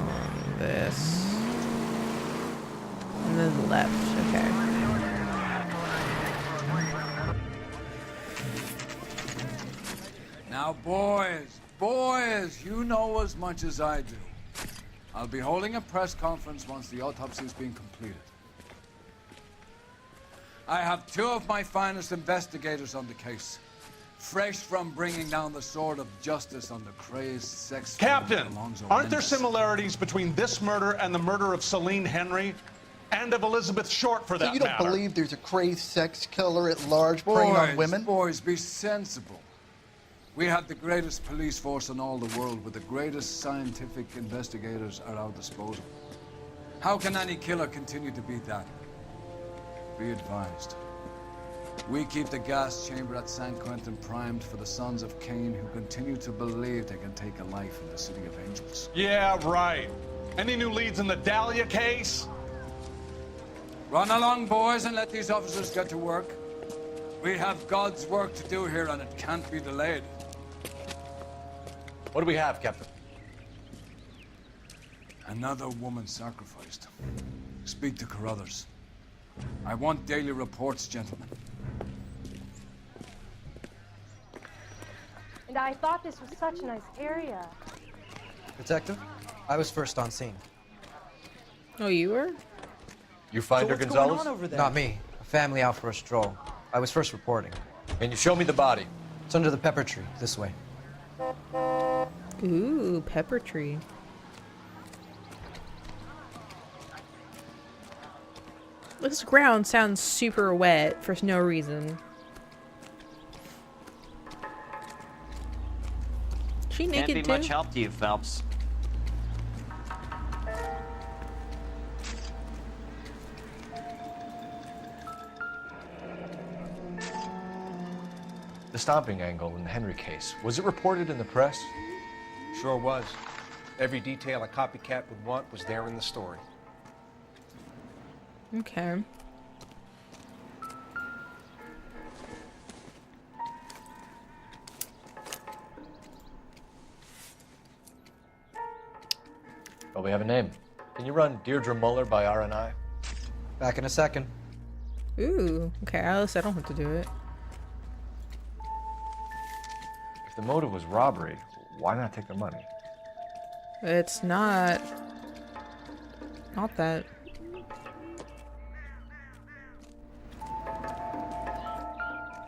this. And then left. Okay. Now, boys, you know as much as I do. I'll be holding a press conference once the autopsy has been completed. I have two of my finest investigators on the case, fresh from bringing down the sword of justice on the crazed sex... Captain, Alonzo aren't there Mendes. similarities between this murder and the murder of Celine Henry? And of Elizabeth Short, for that So you don't matter? believe there's a crazed sex killer at large preying on women? Boys, be sensible. We have the greatest police force in all the world, with the greatest scientific investigators at our disposal. How can any killer continue to beat that? Be advised. We keep the gas chamber at San Quentin primed for the sons of Cain who continue to believe they can take a life in the City of Angels. Yeah, right. Any new leads in the Dahlia case? Run along, boys, and let these officers get to work. We have God's work to do here, and it can't be delayed. What do we have, Captain? Another woman sacrificed. Speak to Carruthers. I want daily reports, gentlemen. And I thought this was such a nice area. Detective, I was first on scene. Oh, you were? You find her, Gonzalez? Not me. A family out for a stroll. I was first reporting. Can you show me the body? It's under the pepper tree, this way. Ooh, pepper tree. This ground sounds super wet for no reason. She naked Can't be too? much help to you, Phelps. The stomping angle in the Henry case, was it reported in the press? Sure was. Every detail a copycat would want was there in the story. Okay. Well, we have a name. Can you run Deirdre Muller by RNI? Back in a second. Ooh, okay, Alice, I don't have to do it. If the motive was robbery, why not take the money? It's not that.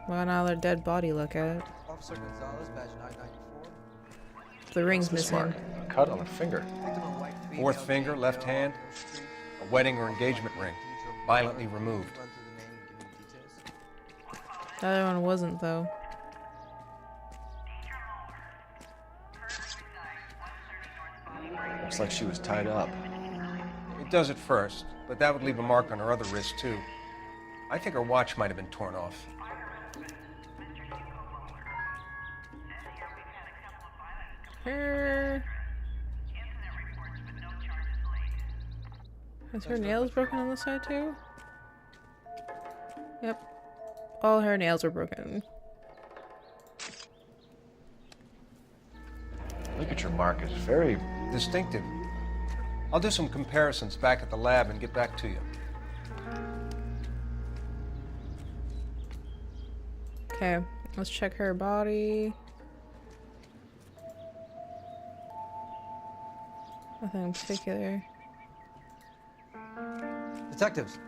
Well, now their dead body look at. Officer Gonzalez, badge 994. The ring's What's this missing. mark? A cut on a finger. Fourth finger, left hand, a wedding or engagement ring, violently removed. The other one wasn't, though. Looks like she was tied up. It does at first, but that would leave a mark on her other wrist, too. I think her watch might have been torn off. her. Is her nails broken on this side too? Yep. All her nails are broken. Look at your mark. It's very distinctive. I'll do some comparisons back at the lab and get back to you. Okay, let's check her body. Nothing in particular. Detectives,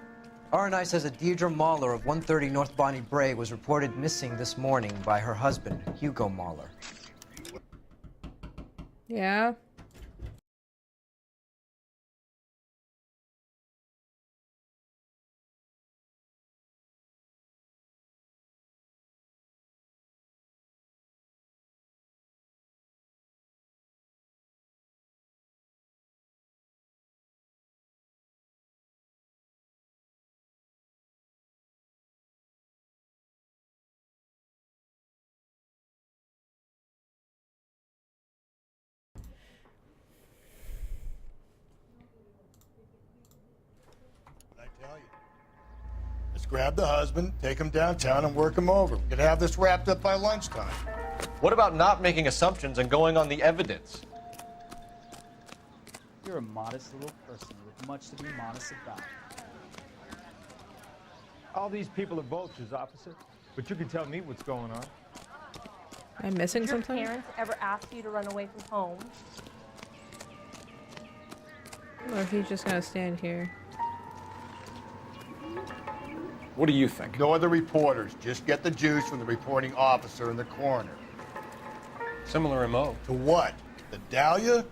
RNI says that Deirdre Mahler of 130 North Bonnie Bray was reported missing this morning by her husband, Hugo Mahler. Yeah. Let's grab the husband, take him downtown, and work him over. We could have this wrapped up by lunchtime. What about not making assumptions and going on the evidence? You're a modest little person with much to be modest about. All these people are vultures, officer. But you can tell me what's going on. Am I missing Did your something? parents ever ask you to run away from home? Or if he's just gonna stand here. What do you think? No other reporters. Just get the juice from the reporting officer and the coroner. Similar MO. To what? The Dahlia?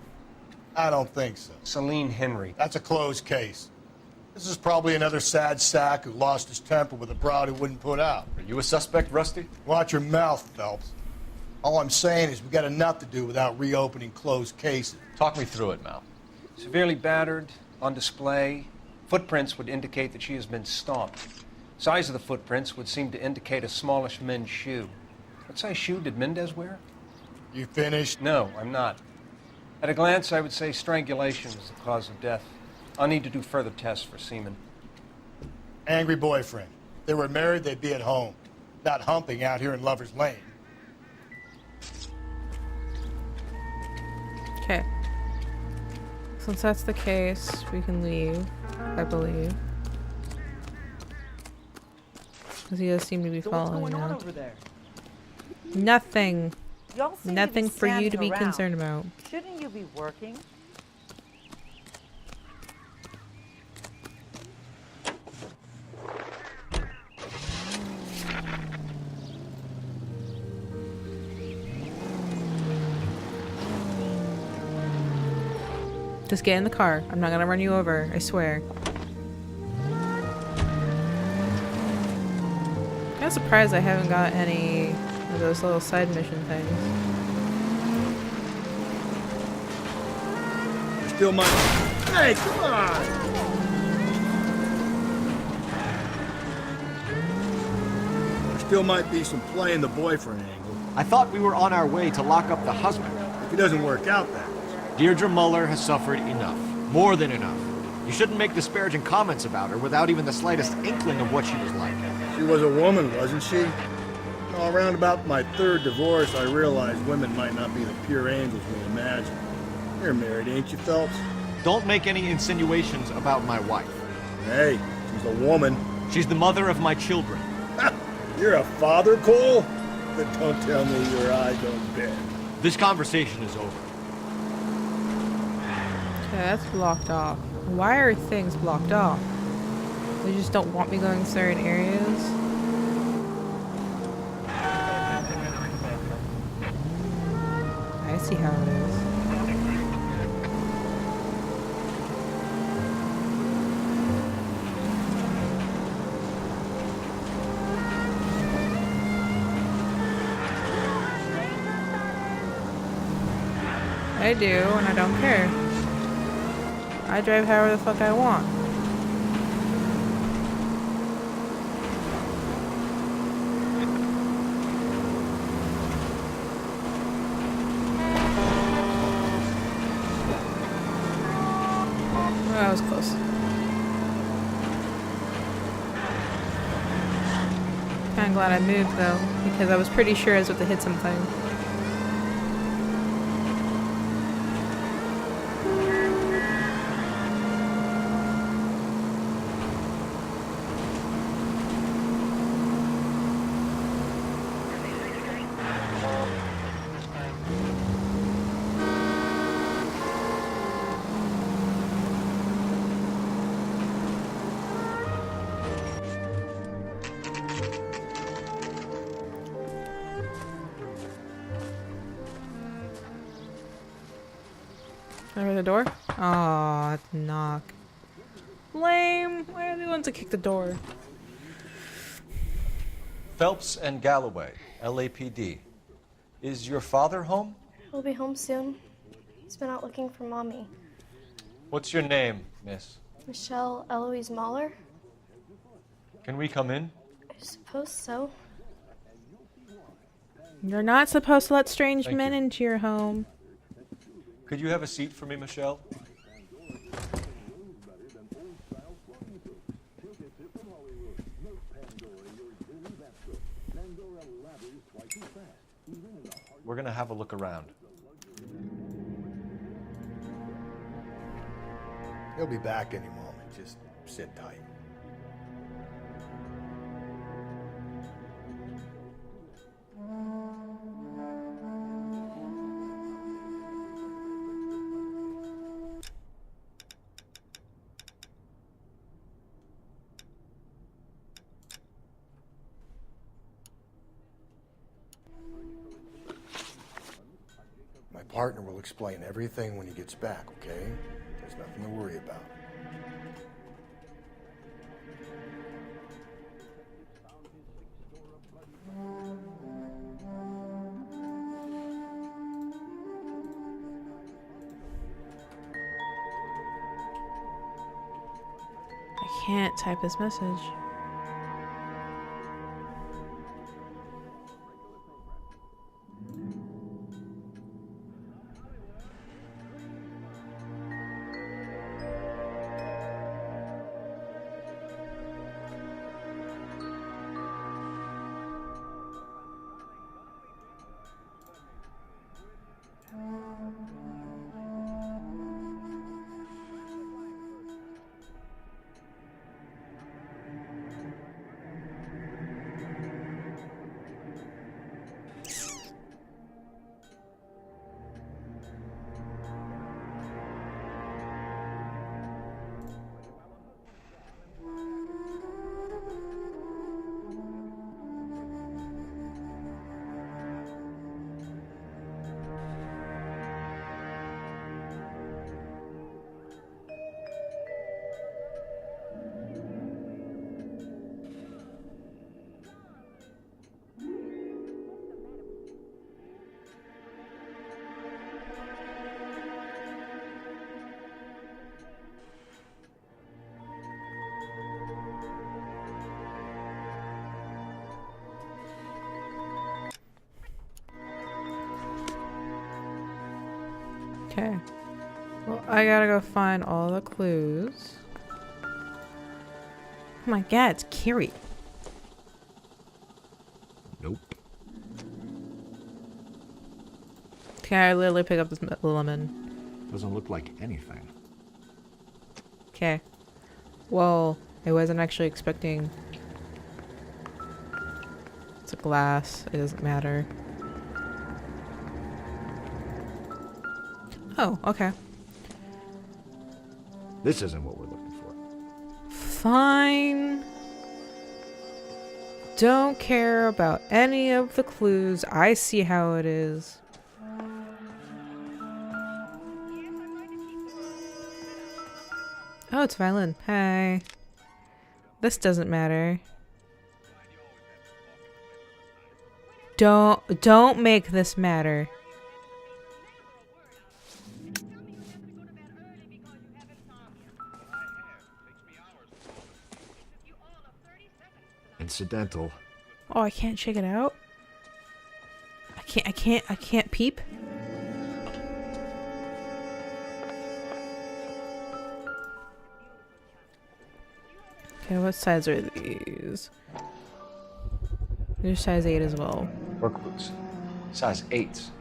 I don't think so. Celine Henry. That's a closed case. This is probably another sad sack who lost his temper with a broad who wouldn't put out. Are you a suspect, Rusty? Watch your mouth, Phelps. All I'm saying is we got enough to do without reopening closed cases. Talk me through it, Mal. Severely battered, on display. Footprints would indicate that she has been stomped. Size of the footprints would seem to indicate a smallish men's shoe. What size shoe did Mendez wear? You finished? No, I'm not. At a glance, I would say strangulation is the cause of death. I'll need to do further tests for semen. Angry boyfriend. If they were married, they'd be at home, not humping out here in Lover's Lane. Okay. Since that's the case, we can leave, I believe. Because he does seem to be So what's following going on now. over there? Nothing. Y'all seem Nothing to be for you to standing be around. concerned about. Shouldn't you be working? Just get in the car. I'm not gonna run you over, I swear. I'm surprised I haven't got any of those little side mission things. There still might... Hey, come on! There still might be some playing the boyfriend angle. I thought we were on our way to lock up the husband. If it doesn't work out, that is. Deirdre Muller has suffered enough. More than enough. You shouldn't make disparaging comments about her without even the slightest inkling of what she was like. She was a woman, wasn't she? All around about my third divorce, I realized women might not be the pure angels we imagine. You're married, ain't you, Phelps? Don't make any insinuations about my wife. Hey, she's a woman. She's the mother of my children. You're a father, Cole? Then don't tell me your eyes don't bend. This conversation is over. Okay, that's blocked off. Why are things blocked off? They just don't want me going certain areas? I see how it is. I do, and I don't care. I drive however the fuck I want. that was close. Kinda glad I moved though, because I was pretty sure I was about to hit something. Over the door? Aw, knock. Lame. Why are they wanting to kick the door? Phelps and Galloway, LAPD. Is your father home? He'll be home soon. He's been out looking for Mommy. What's your name, miss? Michelle Eloise Mahler? Can we come in? I suppose so. You're not supposed to let strange Thank men you. into your home. Could you have a seat for me, Michelle? We're gonna have a look around. He'll be back any moment. Just sit tight. My partner will explain everything when he gets back, okay? There's nothing to worry about. I can't type this message. Okay. Well, I gotta go find all the clues. Oh my god, it's Carrie. Nope. Okay, I literally pick up this lemon. Doesn't look like anything. Okay. Well, I wasn't actually expecting... It's a glass. It doesn't matter. Oh, okay. This isn't what we're looking for. Fine. Don't care about any of the clues. I see how it is. Oh, it's violin. Hi. This doesn't matter. Don't make this matter. Incidental. Oh, I can't check it out. I can't peep. Okay, what size are these? They're size 8 as well. Work boots. Size 8s.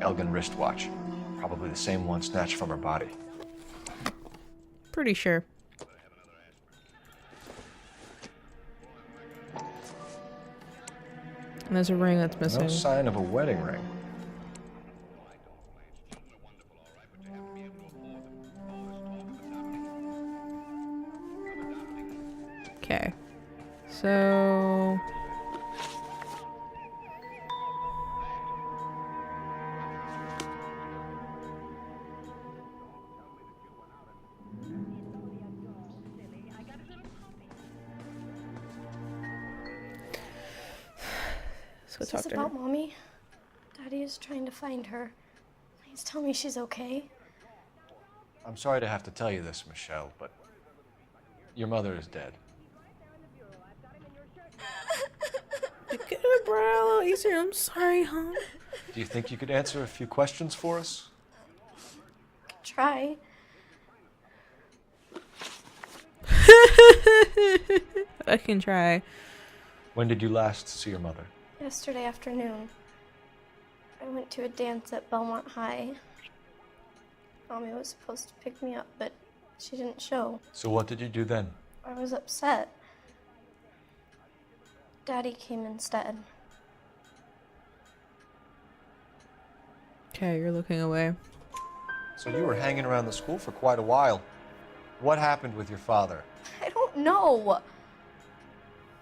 Elgin wristwatch. Probably the same one snatched from her body. Pretty sure. And there's a ring that's missing. No sign of a wedding ring. Okay. So... Let's go Is talk this to her. about Mommy? Daddy is trying to find her. Please tell me she's okay. I'm sorry to have to tell you this, Michelle, but your mother is dead. Get it, bro. A little easier. I'm sorry, huh? Do you think you could answer a few questions for us? Try. I can try. When did you last see your mother? Yesterday afternoon. I went to a dance at Belmont High. Mommy was supposed to pick me up, but she didn't show. So what did you do then? I was upset. Daddy came instead. Okay, you're looking away. So you were hanging around the school for quite a while. What happened with your father? I don't know.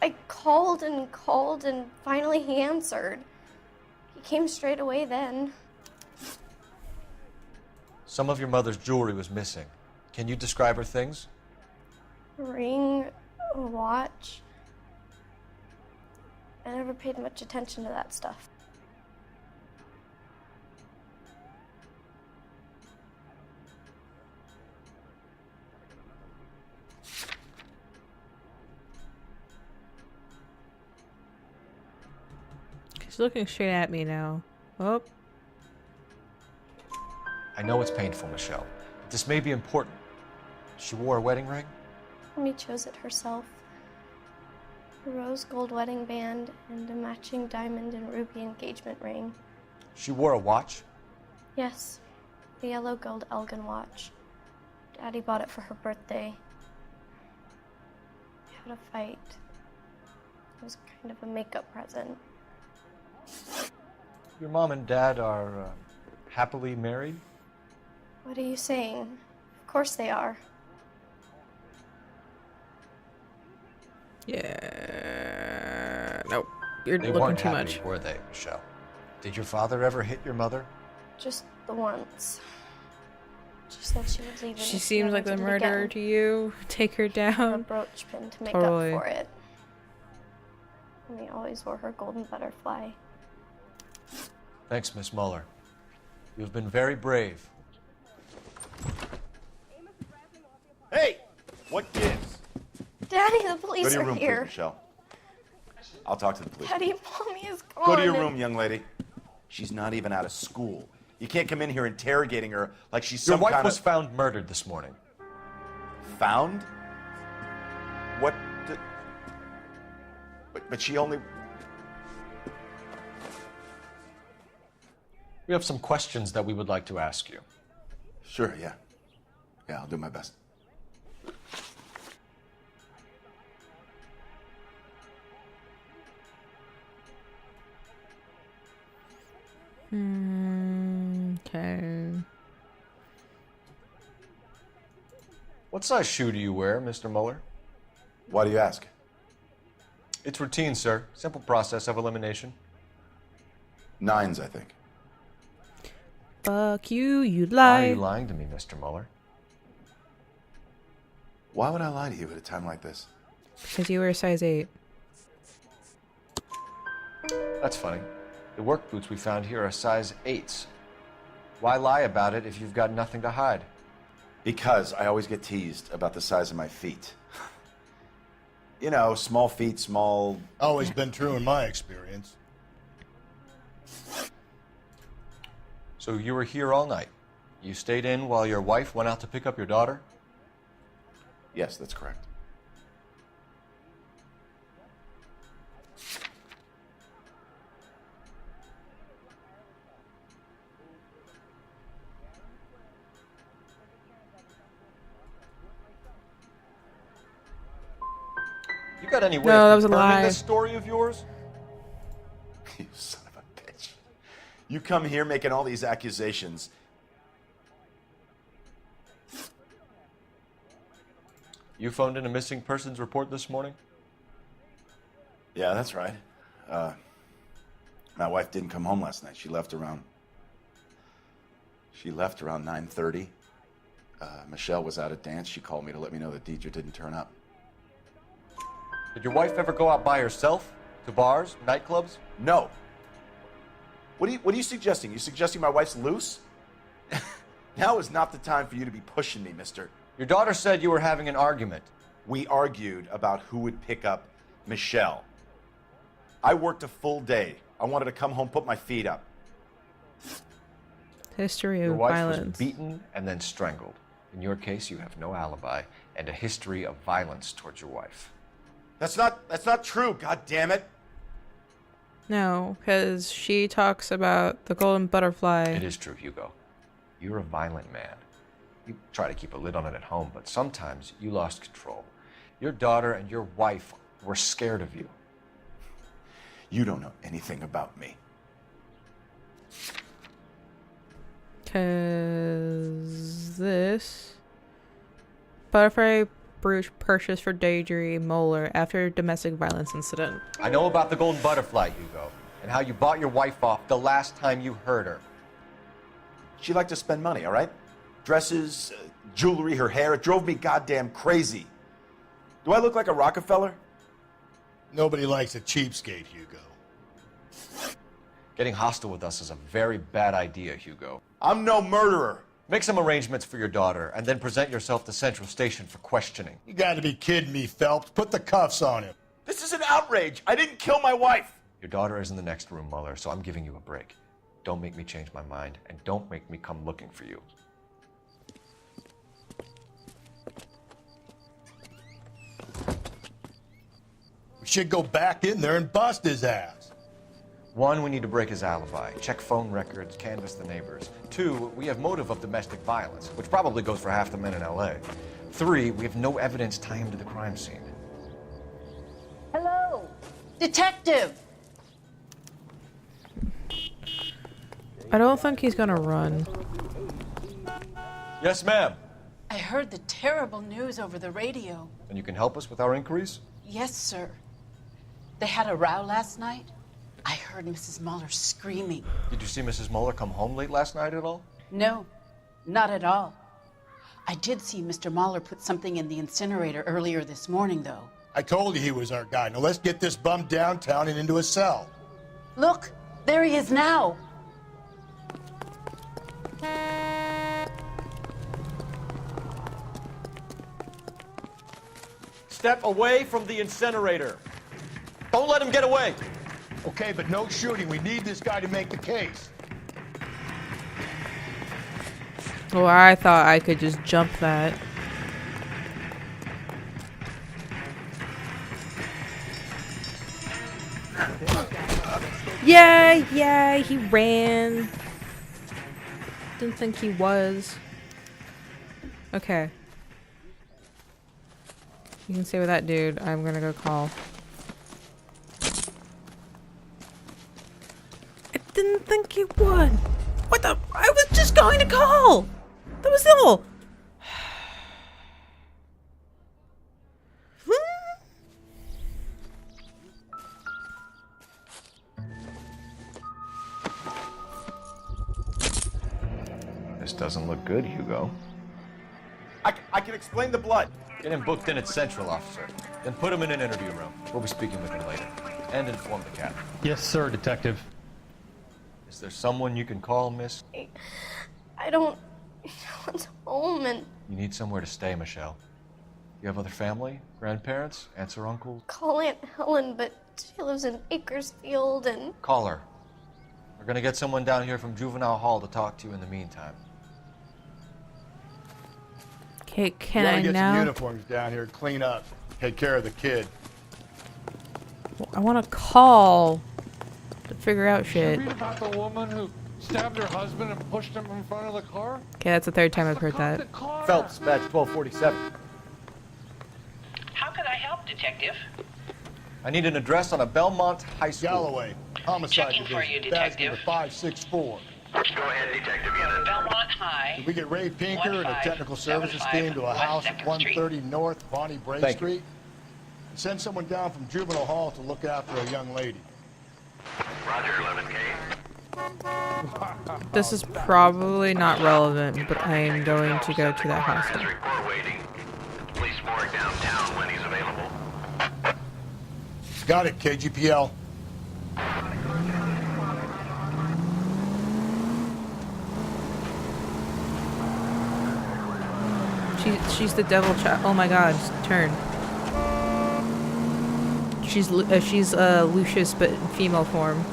I called and finally he answered. He came straight away then. Some of your mother's jewelry was missing. Can you describe her things? A ring, a watch. I never paid much attention to that stuff. She's looking straight at me now. Oh. I know it's painful, Michelle, but this may be important. She wore a wedding ring? Mommy chose it herself. A rose gold wedding band and a matching diamond and ruby engagement ring. She wore a watch? Yes, the yellow gold Elgin watch. Daddy bought it for her birthday. We had a fight. It was kind of a makeup present. Your mom and dad are happily married? What are you saying? Of course they are. Yeah. Nope. You're They looking weren't too happy, much. were they, Michelle? Did your father ever hit your mother? Just the once. She said she would leave. She seems like the murderer to you. Take her A down. brooch pin to make Totally. up for it. And we always wore her golden butterfly. Thanks, Miss Muller. You've been very brave. Hey! What gives? Daddy, the Go police to your are room, here. please, Michelle. I'll talk to the police. Daddy, Mommy is gone. Go to your room, young lady. She's not even out of school. You can't come in here interrogating her like she's Your some wife kind was of... found murdered this morning. Found? What? But she only... We have some questions that we would like to ask you. Sure, yeah. Yeah, I'll do my best. Okay. What size shoe do you wear, Mr. Muller? Why do you ask? It's routine, sir. Simple process of elimination. 9s, I think. Fuck you, you Why are lie. you lying to me, Mr. Muller? Why would I lie to you at a time like this? Because you were a size 8. That's funny. The work boots we found here are size 8s. Why lie about it if you've got nothing to hide? Because I always get teased about the size of my feet. You know, small feet, small... Always been true in my experience. So you were here all night. You stayed in while your wife went out to pick up your daughter? Yes, that's correct. You got any way No, that of was a confirming lie. this story of yours? You son of a bitch. You come here making all these accusations. You phoned in a missing persons report this morning? Yeah, that's right. My wife didn't come home last night. She left around 9:30. Michelle was out at dance. She called me to let me know that Deidre didn't turn up. Did your wife ever go out by herself? To bars, nightclubs? No. What are you suggesting? You suggesting my wife's loose? Now is not the time for you to be pushing me, mister. Your daughter said you were having an argument. We argued about who would pick up Michelle. I worked a full day. I wanted to come home, put my feet up. History Your of wife violence. was beaten and then strangled. In your case, you have no alibi and a history of violence towards your wife. That's not true, god damn it. No, because she talks about the golden butterfly. It is true, Hugo. You're a violent man. You try to keep a lid on it at home, but sometimes you lost control. Your daughter and your wife were scared of you. You don't know anything about me. Because this butterfly brooch purchased for Deidre Moeller after domestic violence incident. I know about the golden butterfly, Hugo, and how you bought your wife off the last time you heard her. She liked to spend money, all right? Dresses, jewelry, her hair. It drove me goddamn crazy. Do I look like a Rockefeller? Nobody likes a cheapskate, Hugo. Getting hostile with us is a very bad idea, Hugo. I'm no murderer. Make some arrangements for your daughter, and then present yourself to Central Station for questioning. You gotta be kidding me, Phelps. Put the cuffs on him. This is an outrage. I didn't kill my wife. Your daughter is in the next room, Mueller, so I'm giving you a break. Don't make me change my mind, and don't make me come looking for you. We should go back in there and bust his ass. 1, we need to break his alibi. Check phone records, canvass the neighbors. 2, we have motive of domestic violence, which probably goes for half the men in L.A. 3, we have no evidence tying him to the crime scene. Hello, detective. I don't think he's gonna run. Yes, ma'am. I heard the terrible news over the radio. And you can help us with our inquiries? Yes, sir. They had a row last night. I heard Mrs. Mueller screaming. Did you see Mrs. Mueller come home late last night at all? No, not at all. I did see Mr. Mueller put something in the incinerator earlier this morning, though. I told you he was our guy. Now let's get this bum downtown and into a cell. Look, there he is now. Step away from the incinerator. Don't let him get away. Okay, but no shooting. We need this guy to make the case. Well, I thought I could just jump that. Yeah, he ran. Didn't think he was. Okay. You can stay with that dude. I'm gonna go call. I didn't think he would. What the? I was just going to call. That was all. This doesn't look good, Hugo. I can explain the blood. Get him booked in at Central, officer. Then put him in an interview room. We'll be speaking with him later. And inform the captain. Yes, sir, detective. Is there someone you can call, miss? I don't want home and You need somewhere to stay, Michelle. You have other family? Grandparents? Aunts or uncles? Call Aunt Helen, but she lives in Bakersfield and... Call her. We're gonna get someone down here from Juvenile Hall to talk to you in the meantime. Okay, You can gotta I get now? some uniforms down here, clean up, take care of the kid. I want to call to figure out shit. Read about the woman who stabbed her husband and pushed him in front of the car? Okay, that's the third time I've heard that. Phelps, badge 1247. How can I help, Detective? I need an address on a Belmont High School. Galloway, homicide Checking for you, division, badge Detective. number 564. Go ahead, Detective Unit. Belmont High. Did we get Ray Pinker and a technical services team to a house at 130 North Bonnie Bray Thank you. Street? And send someone down from Juvenile Hall to look after a young lady. Roger, 11K. This is probably not relevant, but I am going to go to that hospital. Report waiting. Police morgue downtown when he's available. Got it, KGPL. She's the devil child. Oh my god, turn. She's Lucius, but in female form.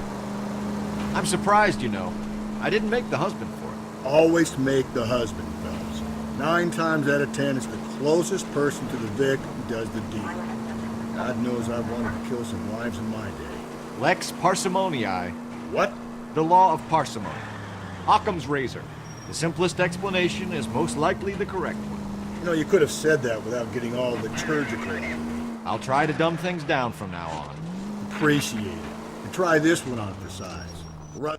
I'm surprised, you know. I didn't make the husband for it. Always make the husband, fellas. 9 times out of 10, it's the closest person to the Vic who does the deed. God knows I've wanted to kill some wives in my day. Lex parsimoniae. What? The law of parsimony. Occam's razor. The simplest explanation is most likely the correct one. You know, you could have said that without getting all liturgical. I'll try to dumb things down from now on. Appreciate it. And try this one on for size. Rut.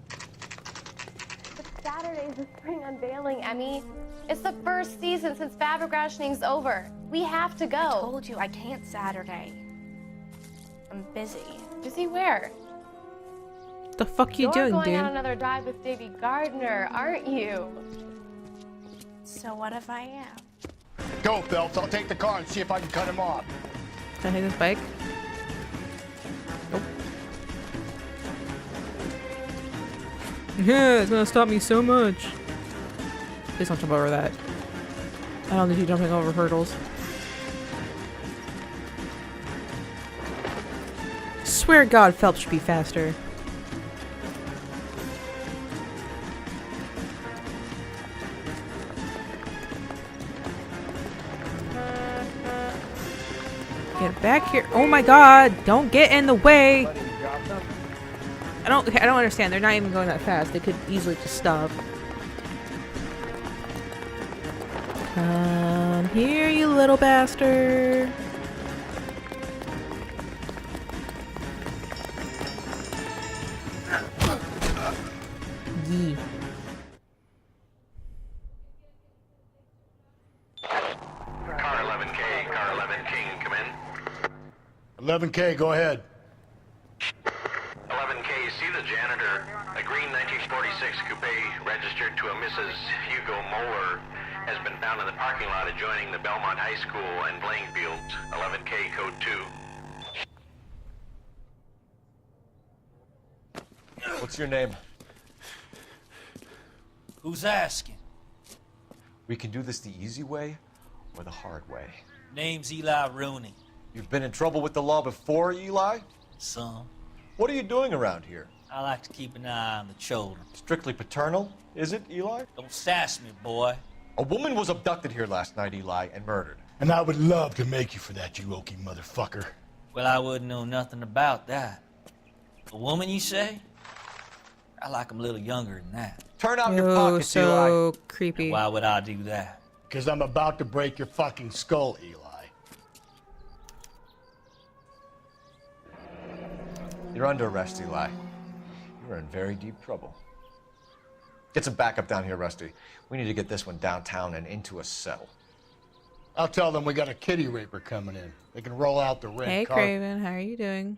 But Saturday's the spring unveiling, Emmy. It's the first season since Fabergrashing's over. We have to go. I told you I can't Saturday. I'm busy. Busy where? The fuck you doing, You're going on dude? another dive with Davy Gardner, aren't you? So what if I am? Go, Phelps. I'll take the car and see if I can cut him off. Can I take this bike? Nope. Yeah, it's gonna stop me so much. Please don't jump over that. I don't need you jumping over hurdles. Swear to God, Phelps should be faster. Get back here. Oh my god, don't get in the way. I don't understand. They're not even going that fast. They could easily just stop. Come here, you little bastard. Yee. Car 11K, car 11 King, come in. 11K, go ahead. 11K, see the janitor. A green 1946 coupe registered to a Mrs. Hugo Moeller has been found in the parking lot adjoining the Belmont High School and playing fields. 11K, code 2. What's your name? Who's asking? We can do this the easy way or the hard way. Name's Eli Rooney. You've been in trouble with the law before, Eli? Some. What are you doing around here? I like to keep an eye on the children. Strictly paternal, is it, Eli? Don't sass me, boy. A woman was abducted here last night, Eli, and murdered. And I would love to make you for that, you oaky motherfucker. Well, I wouldn't know nothing about that. A woman, you say? I like 'em a little younger than that. Turn out your Oh, pockets, so Eli. creepy. Why would I do that? Because I'm about to break your fucking skull, Eli. You're under arrest, Eli. You're in very deep trouble. Get some backup down here, Rusty. We need to get this one downtown and into a cell. I'll tell them we got a kitty raper coming in. They can roll out the red Hey, carpet. Craven, how are you doing?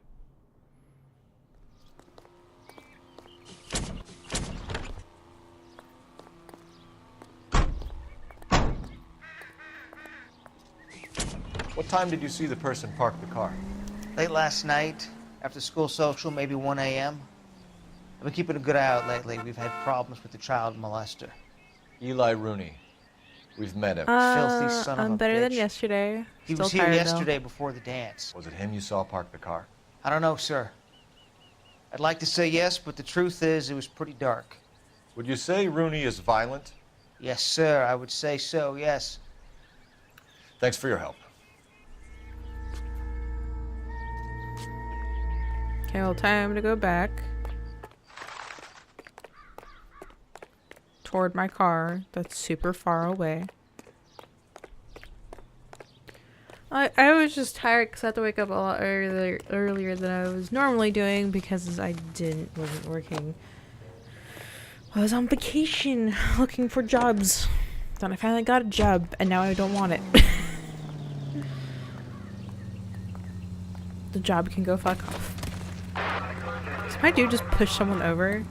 What time did you see the person park the car? Late last night, after school social, maybe 1 a.m. I've been keeping a good eye out lately. We've had problems with the child molester. Eli Rooney. We've met him. Filthy son of I'm a better than bitch. yesterday. He Still was here tired, though. yesterday before the dance. Was it him you saw park the car? I don't know, sir. I'd like to say yes, but the truth is it was pretty dark. Would you say Rooney is violent? Yes, sir, I would say so, yes. Thanks for your help. Okay, well, time to go back toward my car that's super far away. I was just tired because I had to wake up a lot earlier than I was normally doing because I wasn't working. I was on vacation looking for jobs. Then I finally got a job and now I don't want it. The job can go fuck off. Did my dude just push someone over?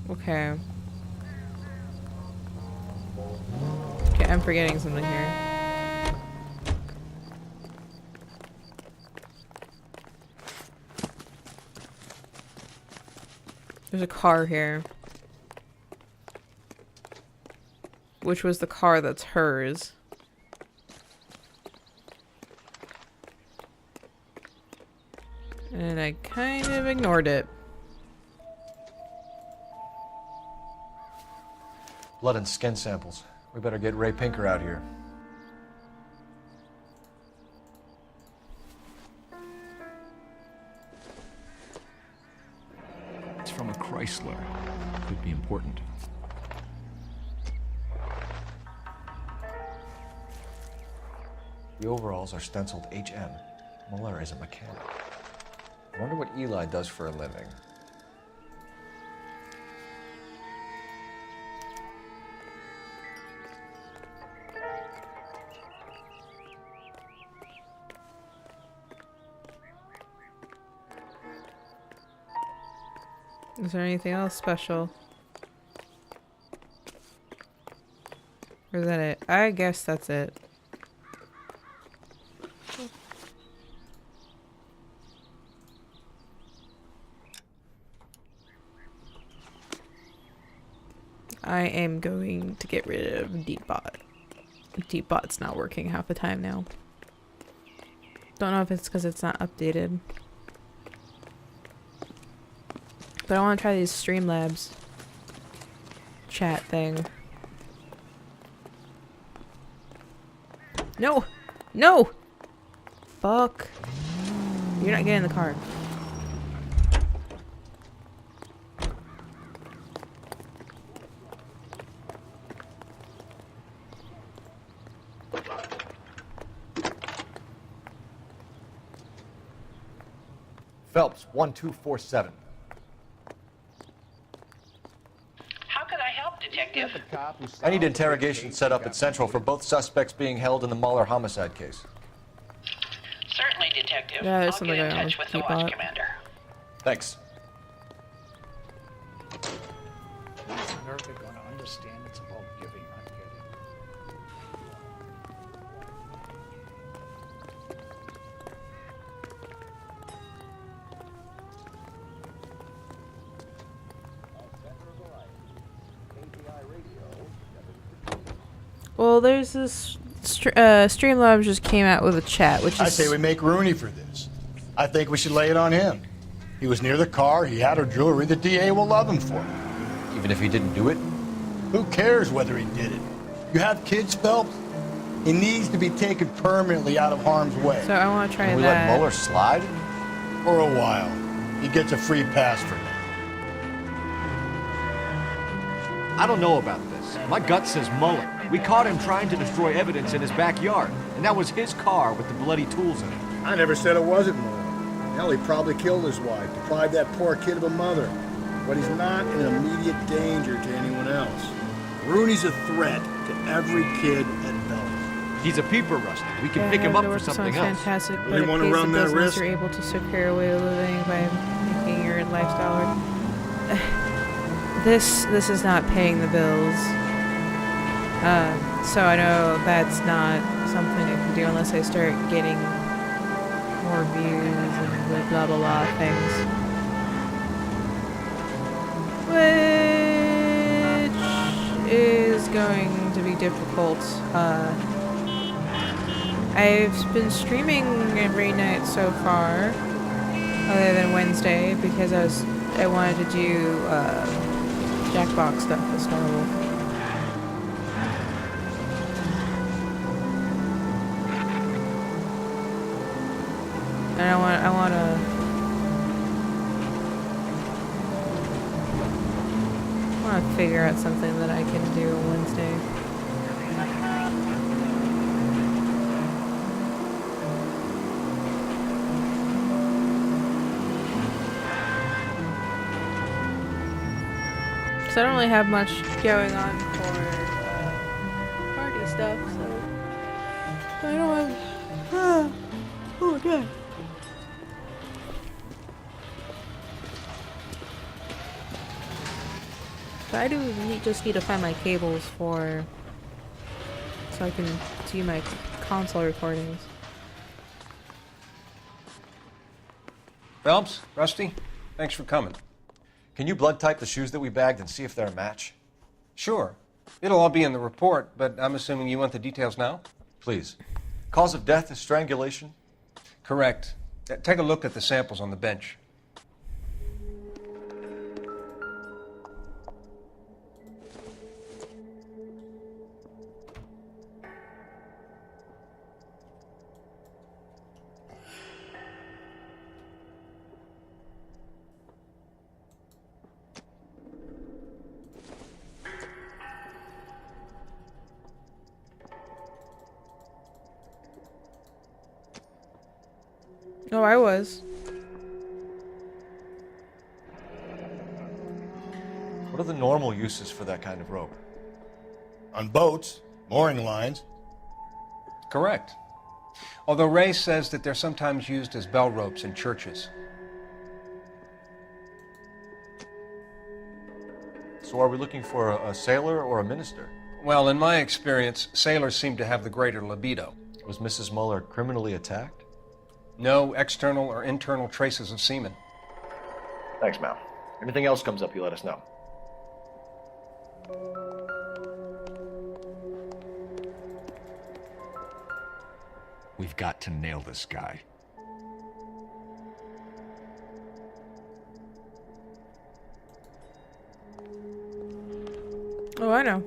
Okay. Okay, I'm forgetting something here. There's a car here. Which was the car that's hers. And I kind of ignored it. Blood and skin samples. We better get Ray Pinker out here. It's from a Chrysler. Could be important. The overalls are stenciled HM. Muller is a mechanic. I wonder what Eli does for a living. Is there anything else special? Or is that it? I guess that's it. I am going to get rid of Deepbot. Deepbot's not working half the time now. Don't know if it's because it's not updated. But I want to try these Streamlabs chat thing. No! No! Fuck. You're not getting in the car. Phelps, 1247. How could I help, Detective? I need interrogation set up at Central for both suspects being held in the Mahler homicide case. Certainly, Detective. Yeah, there's I'll something get in going on touch with with the watch Deepbot. commander. Thanks. Is America going to understand it's about giving, not getting? Well, there's this Streamlabs just came out with a chat, which is... I say we make Rooney for this. I think we should lay it on him. He was near the car, he had her jewelry, the DA will love him for it. Even if he didn't do it? Who cares whether he did it? You have kids, Phelps? He needs to be taken permanently out of harm's way. So I want to try Can we that. let Mueller slide? For a while. He gets a free pass for now. I don't know about this. My gut says Muller. We caught him trying to destroy evidence in his backyard, and that was his car with the bloody tools in it. I never said it wasn't Mueller. Hell, he probably killed his wife, deprived that poor kid of a mother. But he's not in immediate danger to anyone else. Rooney's a threat to every kid at Belmont. He's a peeper, Rusty. We can pick him up for something else. Fantastic, but Really it wanna pays run the that business risk? you're able to secure a way of living by making your lifestyle work. This is not paying the bills. So I know that's not something I can do unless I start getting more views and the blah blah blah things. Which is going to be difficult. I've been streaming every night so far, other than Wednesday, because I wanted to do Jackbox stuff with Star Wolf. And I want to figure out something that I can do on Wednesday. So I don't really have much going on for party stuff, so I don't have. Oh god. But I do just need to find my cables so I can do my console recordings. Phelps, Rusty, thanks for coming. Can you blood type the shoes that we bagged and see if they're a match? Sure. It'll all be in the report, but I'm assuming you want the details now? Please. Cause of death is strangulation? Correct. Take a look at the samples on the bench. Oh, I was. What are the normal uses for that kind of rope? On boats, mooring lines. Correct. Although Ray says that they're sometimes used as bell ropes in churches. So are we looking for a sailor or a minister? Well, in my experience, sailors seem to have the greater libido. Was Mrs. Muller criminally attacked? No external or internal traces of semen. Thanks, Mal. Anything else comes up, you let us know. We've got to nail this guy. Oh, I know.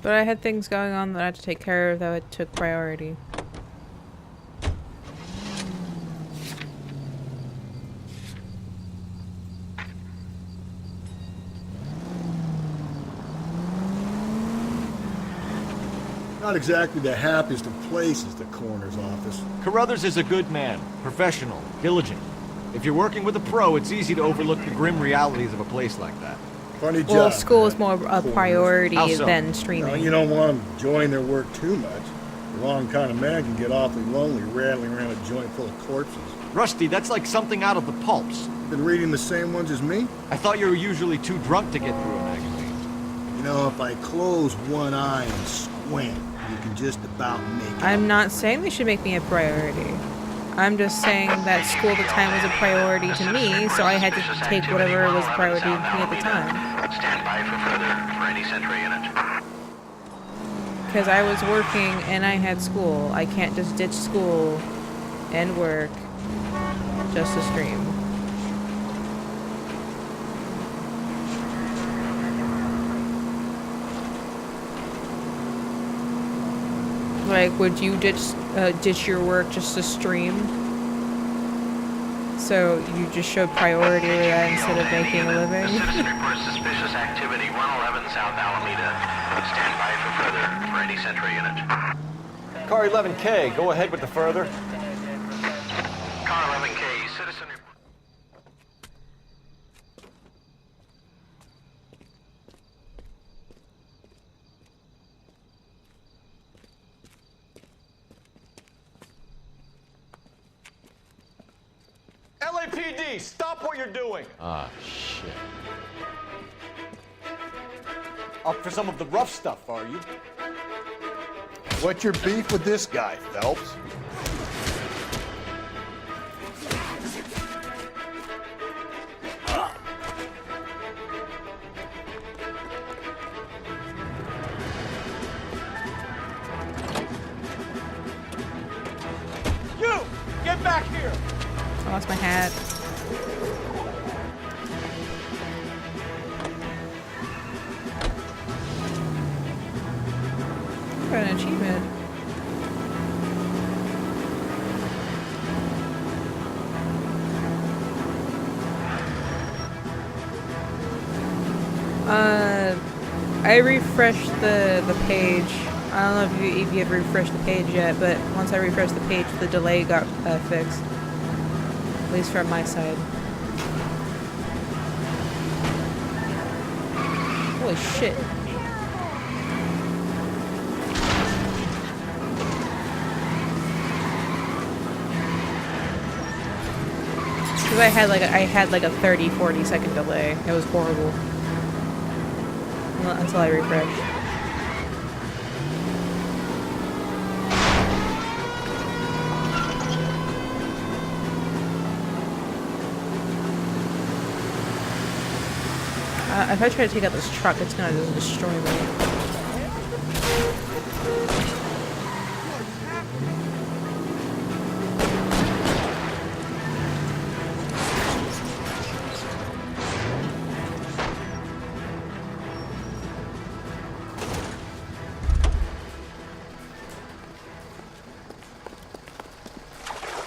But I had things going on that I had to take care of that took priority. Not exactly the happiest of places, the coroner's office. Carruthers is a good man, professional, diligent. If you're working with a pro, it's easy to overlook the grim realities of a place like that. Funny job. Well, school is more a priority How so? than streaming. No, you don't want them enjoying their work too much. The wrong kind of man can get awfully lonely rattling around a joint full of corpses. Rusty, that's like something out of the pulps. Been reading the same ones as me? I thought you were usually too drunk to get through a magazine. You know, if I close one eye and squint, you can just about make it. I'm not saying they should make me a priority. I'm just saying that school at the time was a priority to me, so I had to take whatever was a priority to me at the time. Stand by for further for any Sentry unit. Because I was working and I had school. I can't just ditch school and work just to stream. Like, would you ditch your work just to stream? So you just showed priority to that instead of making a living? Citizen reports suspicious activity, 111 South Alameda. Stand by for further for any Sentry unit. Car 11K, go ahead with the further. Car 11K, citizen report. LAPD, stop what you're doing. Ah, shit. Up for some of the rough stuff, are you? What's your beef with this guy, Phelps? You! Get back here! I lost my hat. Got an achievement. I refreshed the page. I don't know if you have refreshed the page yet, but once I refreshed the page, the delay got fixed. At least from my side. Holy shit. Because I had like a 30-40 second delay. It was horrible. Until I refreshed. If I try to take out this truck, it's gonna just destroy me.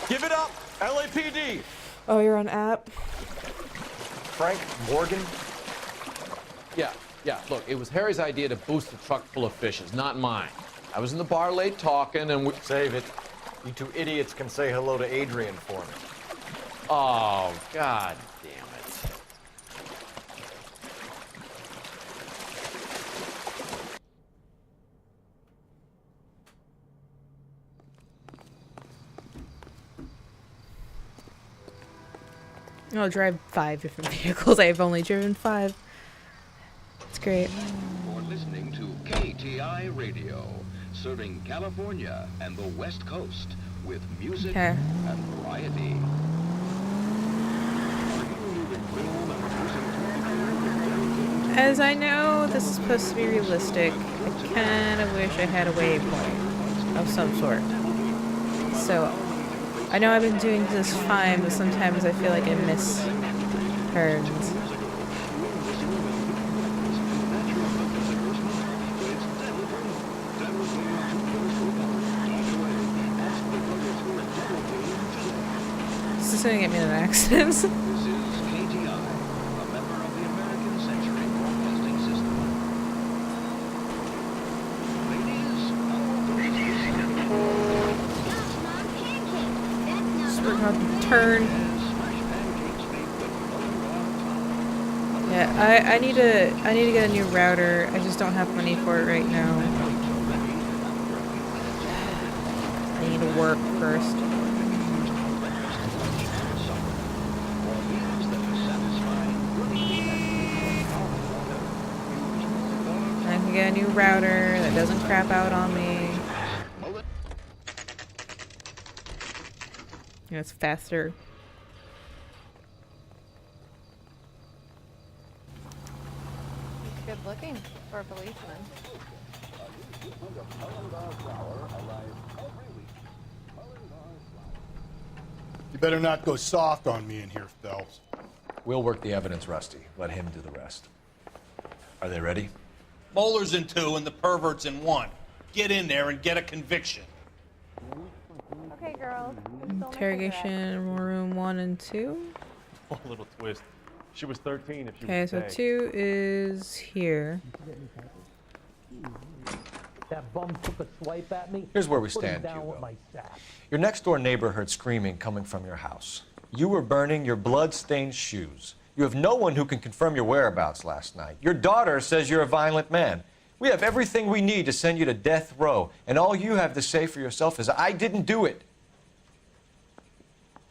Give it up, LAPD. Oh, you're on app? Frank Morgan? Yeah, look, it was Harry's idea to boost the truck full of fishes, not mine. I was in the bar late talking and we... Save it. You two idiots can say hello to Adrian for me. Oh, god damn it. I'll drive 5 different vehicles. I've only driven 5. It's great. For listening to KTI Radio, serving California and the West Coast with music and variety. As I know this is supposed to be realistic, I kind of wish I had a waypoint of some sort. So, I know I've been doing this fine, but sometimes I feel like I miss turns. This is gonna get me in an accident. This is KTI, a member of the American Century Broadcasting System. Just working on the turn. Yeah, I need to get a new router. I just don't have money for it right now. I need to work first. I can get a new router that doesn't crap out on me. Yeah, it's faster. He's good looking for a policeman. You better not go soft on me in here, Phelps. We'll work the evidence, Rusty. Let him do the rest. Are they ready? Moeller's in 2 and the pervert's in 1. Get in there and get a conviction. Okay, girls. Interrogation room 1 and 2. Oh, little twist. She was 13 if she Okay, was so 2 is here. That bum took a swipe at me. Here's where we Put him stand, down Hugo. with my sack. Your next door neighbor heard screaming coming from your house. You were burning your blood-stained shoes. You have no one who can confirm your whereabouts last night. Your daughter says you're a violent man. We have everything we need to send you to death row, and all you have to say for yourself is, I didn't do it.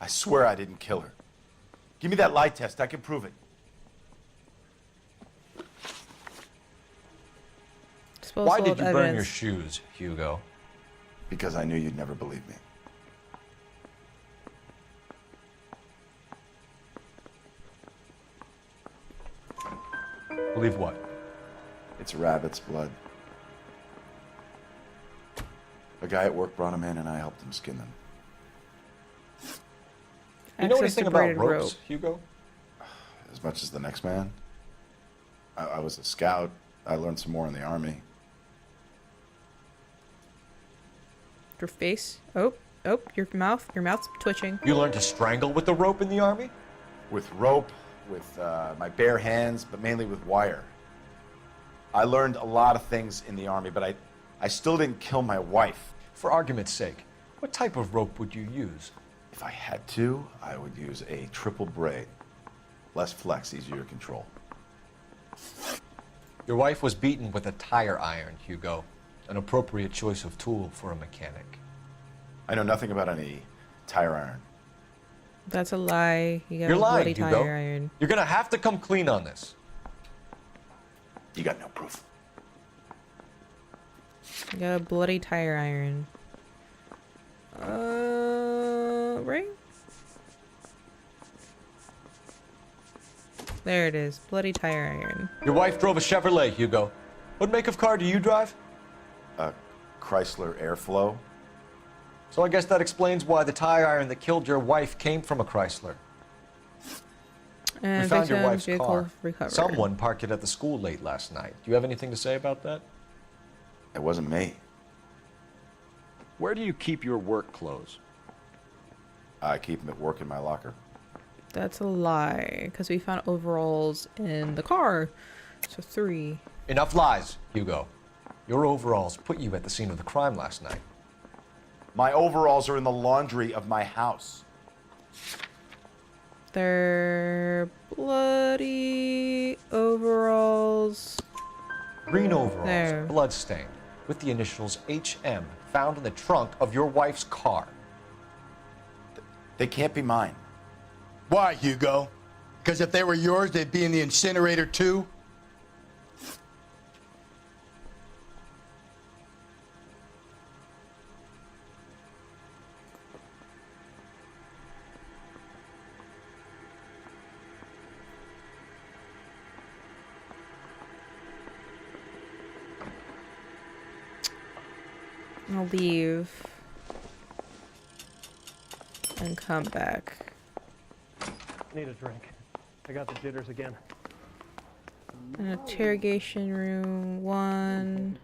I swear I didn't kill her. Give me that lie test. I can prove it. Why did you burn your shoes, Hugo? Because I knew you'd never believe me. Believe what? It's rabbit's blood. A guy at work brought them in and I helped him skin them. You know anything about ropes, Hugo? As much as the next man. I was a scout. I learned some more in the army. Your face. Oh, your mouth's twitching. You learned to strangle with the rope in the army? With rope, with my bare hands, but mainly with wire. I learned a lot of things in the army, but I still didn't kill my wife. For argument's sake, what type of rope would you use? If I had to, I would use a triple braid. Less flex, easier to control. Your wife was beaten with a tire iron, Hugo. An appropriate choice of tool for a mechanic. I know nothing about any tire iron. That's a lie. You got You're a lying, bloody Hugo. tire iron. You're gonna have to come clean on this. You got no proof. You got a bloody tire iron. Right? There it is. Bloody tire iron. Your wife drove a Chevrolet, Hugo. What make of car do you drive? A Chrysler Airflow. So I guess that explains why the tire iron that killed your wife came from a Chrysler. And we found your victim wife's vehicle car. recovered. Someone parked it at the school late last night. Do you have anything to say about that? It wasn't me. Where do you keep your work clothes? I keep them at work in my locker. That's a lie, because we found overalls in the car. So 3. Enough lies, Hugo. Your overalls put you at the scene of the crime last night. My overalls are in the laundry of my house. They're bloody overalls. Green overalls, There. bloodstained, with the initials HM found in the trunk of your wife's car. They can't be mine. Why, Hugo? Because if they were yours, they'd be in the incinerator too? I'll leave and come back. Need a drink. I got the jitters again. An interrogation room 1.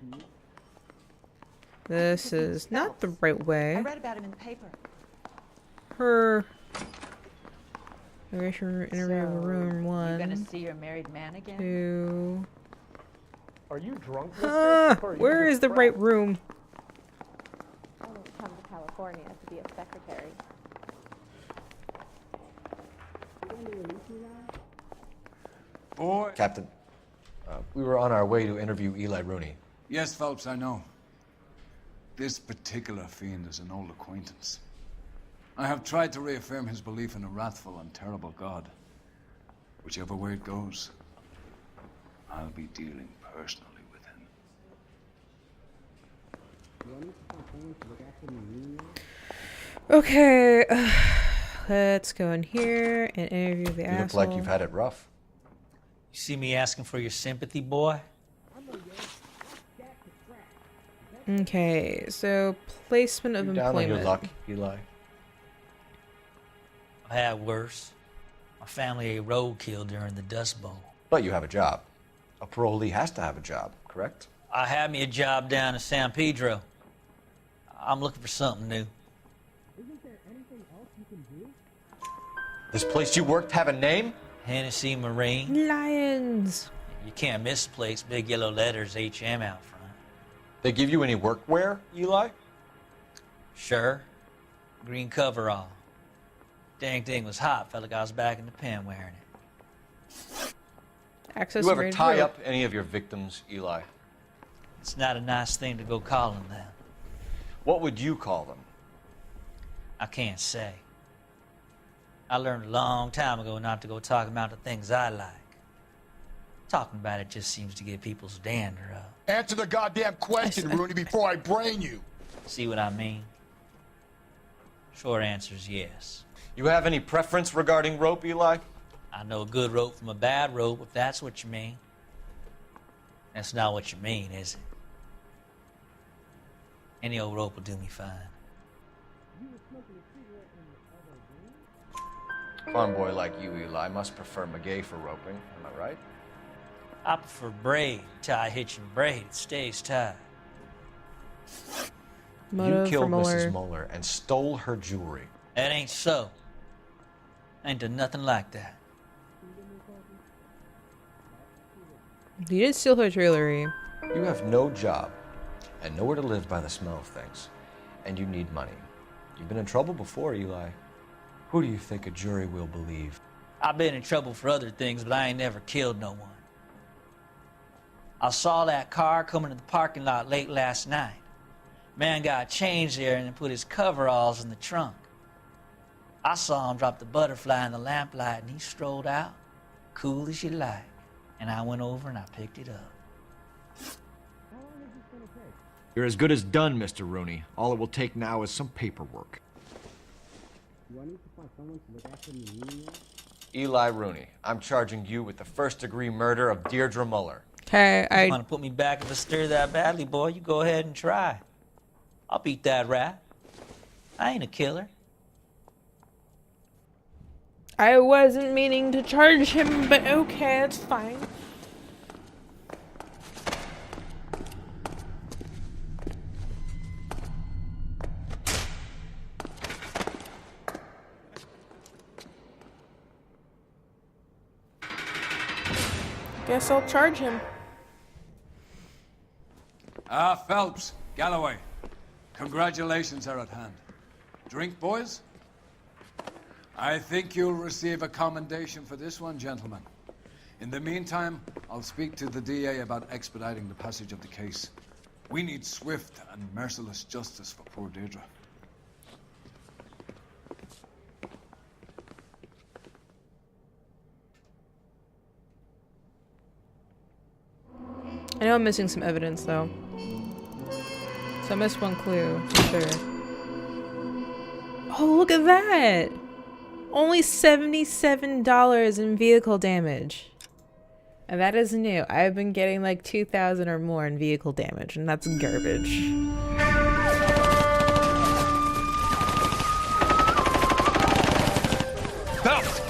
This is not the right way. I read about him in the paper. Her interrogation interview room 1. You're gonna see your married man again? 2. Are you drunk? Where is the right room? I didn't come to California to be a secretary. Boy. Captain, we were on our way to interview Eli Rooney. Yes, Phelps, I know. This particular fiend is an old acquaintance. I have tried to reaffirm his belief in a wrathful and terrible God. Whichever way it goes, I'll be dealing personally with him. Okay, let's go in here and interview the You asshole. look like you've had it rough. You see me asking for your sympathy, boy? Okay, so placement of You're down on employment. your luck, Eli. I had worse. My family ate roadkill during the Dust Bowl. But you have a job. A parolee has to have a job, correct? I had me a job down in San Pedro. I'm looking for something new. This place you worked have a name? Hennessy Marine. Lions. You can't miss the place. Big yellow letters, HM out front. They give you any workwear, Eli? Sure. Green coverall. Dang thing was hot. Felt like I was back in the pen wearing it. Access You ever rated tie rope. up any of your victims, Eli? It's not a nice thing to go calling them. What would you call them? I can't say. I learned a long time ago not to go talking about the things I like. Talking about it just seems to get people's dander up. Answer the goddamn question, Rooney, before I brain you. See what I mean? Short answer is yes. You have any preference regarding rope, Eli? I know a good rope from a bad rope, if that's what you mean. That's not what you mean, is it? Any old rope will do me fine. Farm boy like you, Eli, must prefer Magay for roping. Am I right? I prefer braid. Tie hitching braid. It stays tied. You killed Mrs. Muller and stole her jewelry. That ain't so. I ain't done nothing like that. You did steal her jewelry. You have no job and nowhere to live by the smell of things. And you need money. You've been in trouble before, Eli. Who do you think a jury will believe? I've been in trouble for other things, but I ain't never killed no one. I saw that car coming to the parking lot late last night. Man got changed there and then put his coveralls in the trunk. I saw him drop the butterfly in the lamplight and he strolled out, cool as you like. And I went over and I picked it up. You're as good as done, Mr. Rooney. All it will take now is some paperwork. Eli Rooney, I'm charging you with the first-degree murder of Deirdre Muller. Okay, You want to put me back if I stir that badly, boy? You go ahead and try. I'll beat that rat. I ain't a killer. I wasn't meaning to charge him, but okay, it's fine. Guess I'll charge him. Phelps, Galloway. Congratulations are at hand. Drink, boys? I think you'll receive a commendation for this one, gentlemen. In the meantime, I'll speak to the DA about expediting the passage of the case. We need swift and merciless justice for poor Deirdre. I know I'm missing some evidence, though. So I missed one clue, for sure. Oh, look at that! Only $77 in vehicle damage. And that is new. I've been getting like 2,000 or more in vehicle damage, and that's garbage. Phelps!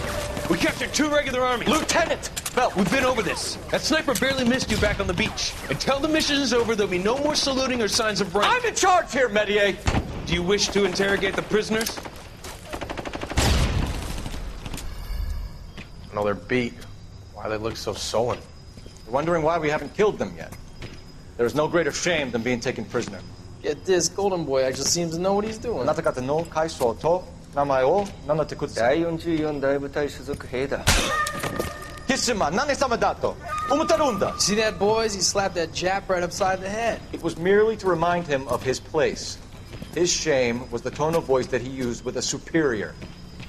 We captured 2 regular army. Lieutenant! Phelps, we've been over this. That sniper barely missed you back on the beach. Until the mission is over, there'll be no more saluting or signs of rank. I'm in charge here, Medier! Do you wish to interrogate the prisoners? No, they're beat. Why they look so sullen? You're wondering why we haven't killed them yet. There's no greater shame than being taken prisoner. Get this, Golden Boy actually seems to know what he's doing. See that, boys? He slapped that Jap right upside the head. It was merely to remind him of his place. His shame was the tone of voice that he used with a superior.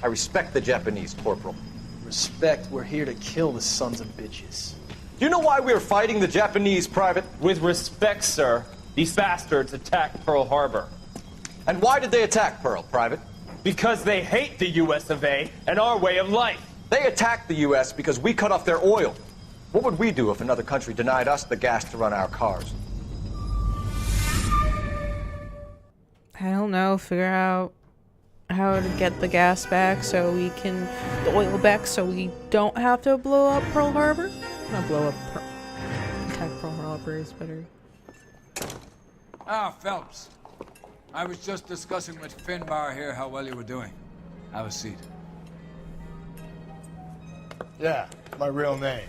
I respect the Japanese, Corporal. Respect, we're here to kill the sons of bitches. Do you know why we are fighting the Japanese, Private? With respect, sir, these bastards attacked Pearl Harbor. And why did they attack Pearl, Private? Because they hate the US of A and our way of life. They attacked the US because we cut off their oil. What would we do if another country denied us the gas to run our cars? I don't know, figure out how to get the gas back so we can, the oil back so we don't have to blow up Pearl Harbor? Not blow up, attack Pearl Harbor is better. Phelps. I was just discussing with Finbar here how well you were doing. Have a seat. Yeah, my real name.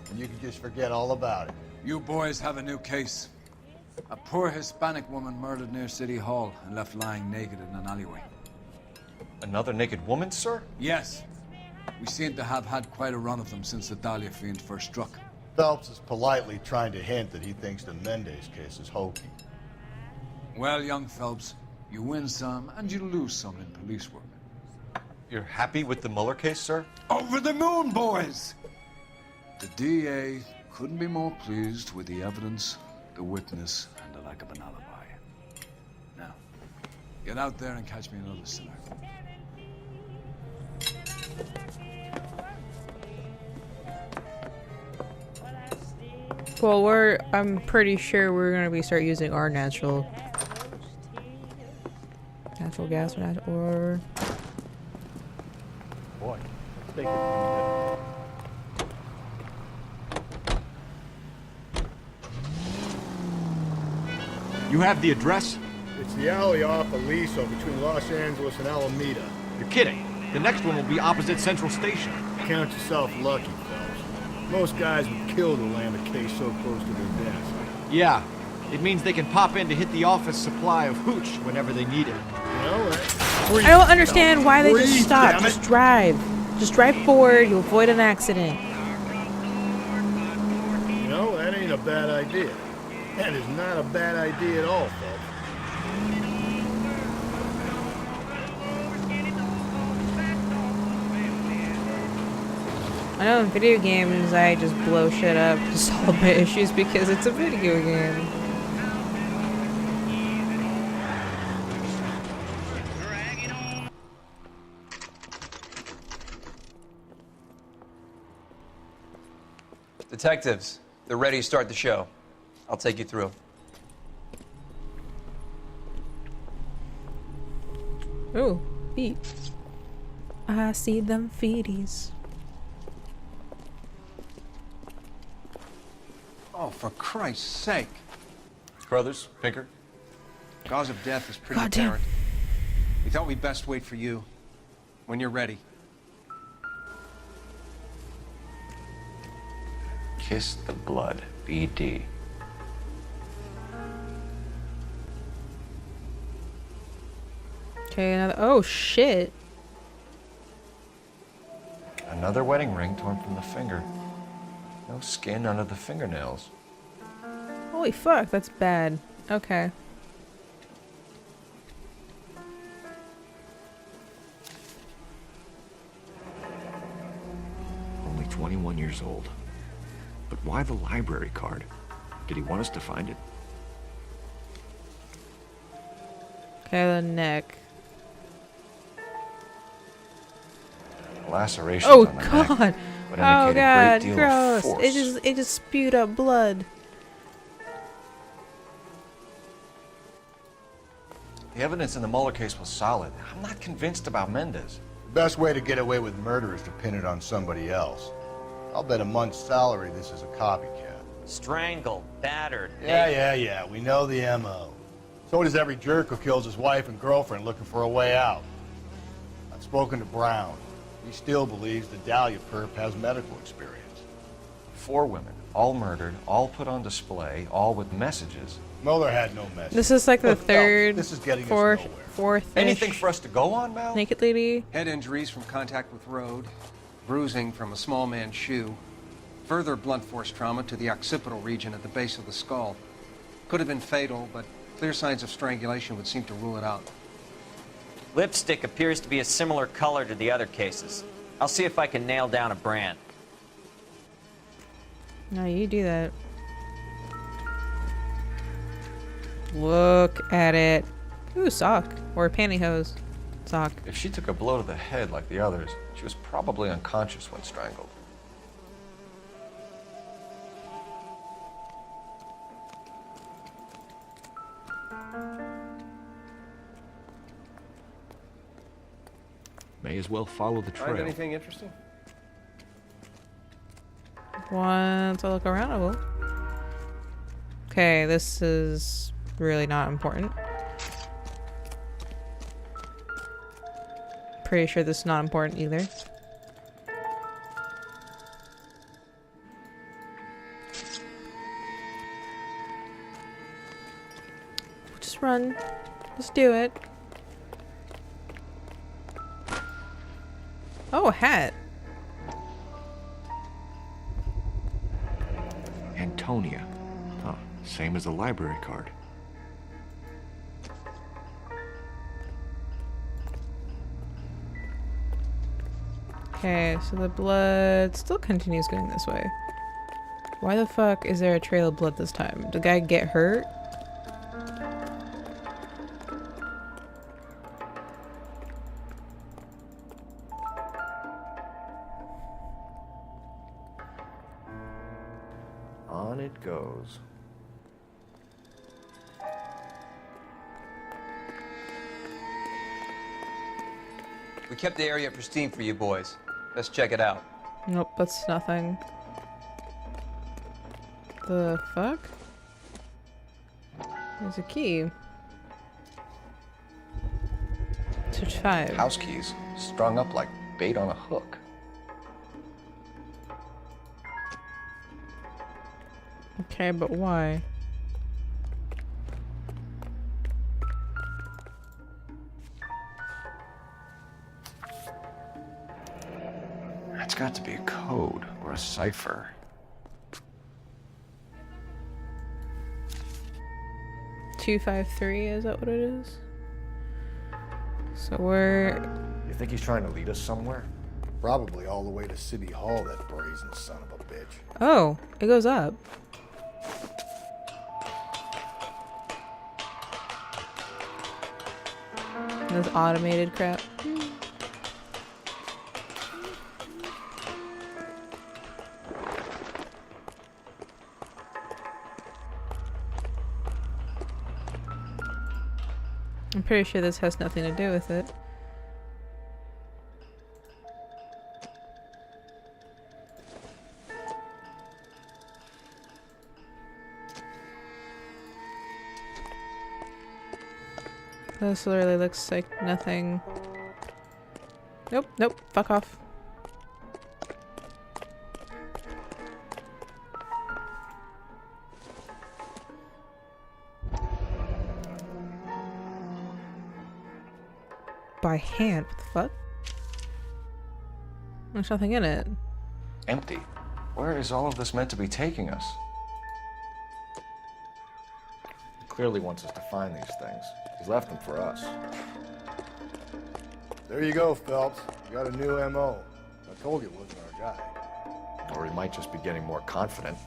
And you can just forget all about it. You boys have a new case. A poor Hispanic woman murdered near City Hall and left lying naked in an alleyway. Another naked woman, sir? Yes. We seem to have had quite a run of them since the Dahlia fiend first struck. Phelps is politely trying to hint that he thinks the Mendez case is hokey. Well, young Phelps, you win some and you lose some in police work. You're happy with the Mueller case, sir? Over the moon, boys! The DA couldn't be more pleased with the evidence, the witness, and the lack of an alibi. Now, get out there and catch me another sinner. Well, I'm pretty sure we're gonna start using our natural gas or Boy, let's take it. You have the address? It's the alley off Aliso between Los Angeles and Alameda. You're kidding. The next one will be opposite Central Station. Count yourself lucky, fellas. Most guys would kill to land a case so close to their desk. Yeah, it means they can pop in to hit the office supply of hooch whenever they need it. I don't understand why they just stop. Just drive. Just drive forward. You'll avoid an accident. You know, that ain't a bad idea. That is not a bad idea at all, folks. I know in video games I just blow shit up to solve my issues because it's a video game. Detectives, they're ready to start the show. I'll take you through. Ooh, feet. I see them feeties. Oh, for Christ's sake. Brothers, Pinker. Cause of death is pretty Goddamn. apparent. We thought we'd best wait for you. When you're ready. Kiss the blood, BD. Okay, another. Oh shit. Another wedding ring torn from the finger. No skin under the fingernails. Holy fuck, that's bad. Okay. Only 21 years old. But why the library card? Did he want us to find it? Okay, the neck. Lacerations Oh on the god. neck would indicate Oh a god, great deal gross. of force. It just spewed up blood. The evidence in the Mueller case was solid. I'm not convinced about Mendez. The best way to get away with murder is to pin it on somebody else. I'll bet a month's salary this is a copycat. Strangled, battered. Yeah. We know the M.O. So does every jerk who kills his wife and girlfriend looking for a way out. I've spoken to Brown. He still believes the Dahlia perp has medical experience. 4 women, all murdered, all put on display, all with messages. Mueller had no message. This is like the Look, third, this is getting us fourth, nowhere. fourth. Anything for us to go on, Mal? Naked lady. Head injuries from contact with road. Bruising from a small man's shoe. Further blunt force trauma to the occipital region at the base of the skull. Could have been fatal, but clear signs of strangulation would seem to rule it out. Lipstick appears to be a similar color to the other cases. I'll see if I can nail down a brand. No, you do that. Look at it. Ooh, sock. Or pantyhose. Sock. If she took a blow to the head like the others, she was probably unconscious when strangled. May as well follow the trail. Find anything interesting? Once I look around, I will. Okay, this is really not important. Pretty sure this is not important either. Just run. Just do it. Oh, a hat. Antonia. Huh, same as the library card. Okay, so the blood still continues going this way. Why the fuck is there a trail of blood this time? Did the guy get hurt? On it goes. We kept the area pristine for you boys. Let's check it out. Nope, that's nothing. The fuck? There's a key. Switch 5. House keys, strung up like bait on a hook. Okay, but why? That's got to be a code or a cipher. 253, is that what it is? So we're... You think he's trying to lead us somewhere? Probably all the way to City Hall, that brazen son of a bitch. Oh, it goes up. This automated crap. I'm pretty sure this has nothing to do with it. This literally looks like nothing. Nope, nope, fuck off. By hand, what the fuck? There's nothing in it. Empty. Where is all of this meant to be taking us? He clearly wants us to find these things. He's left them for us. There you go, Phelps. You got a new M.O. I told you it wasn't our guy. Or he might just be getting more confident.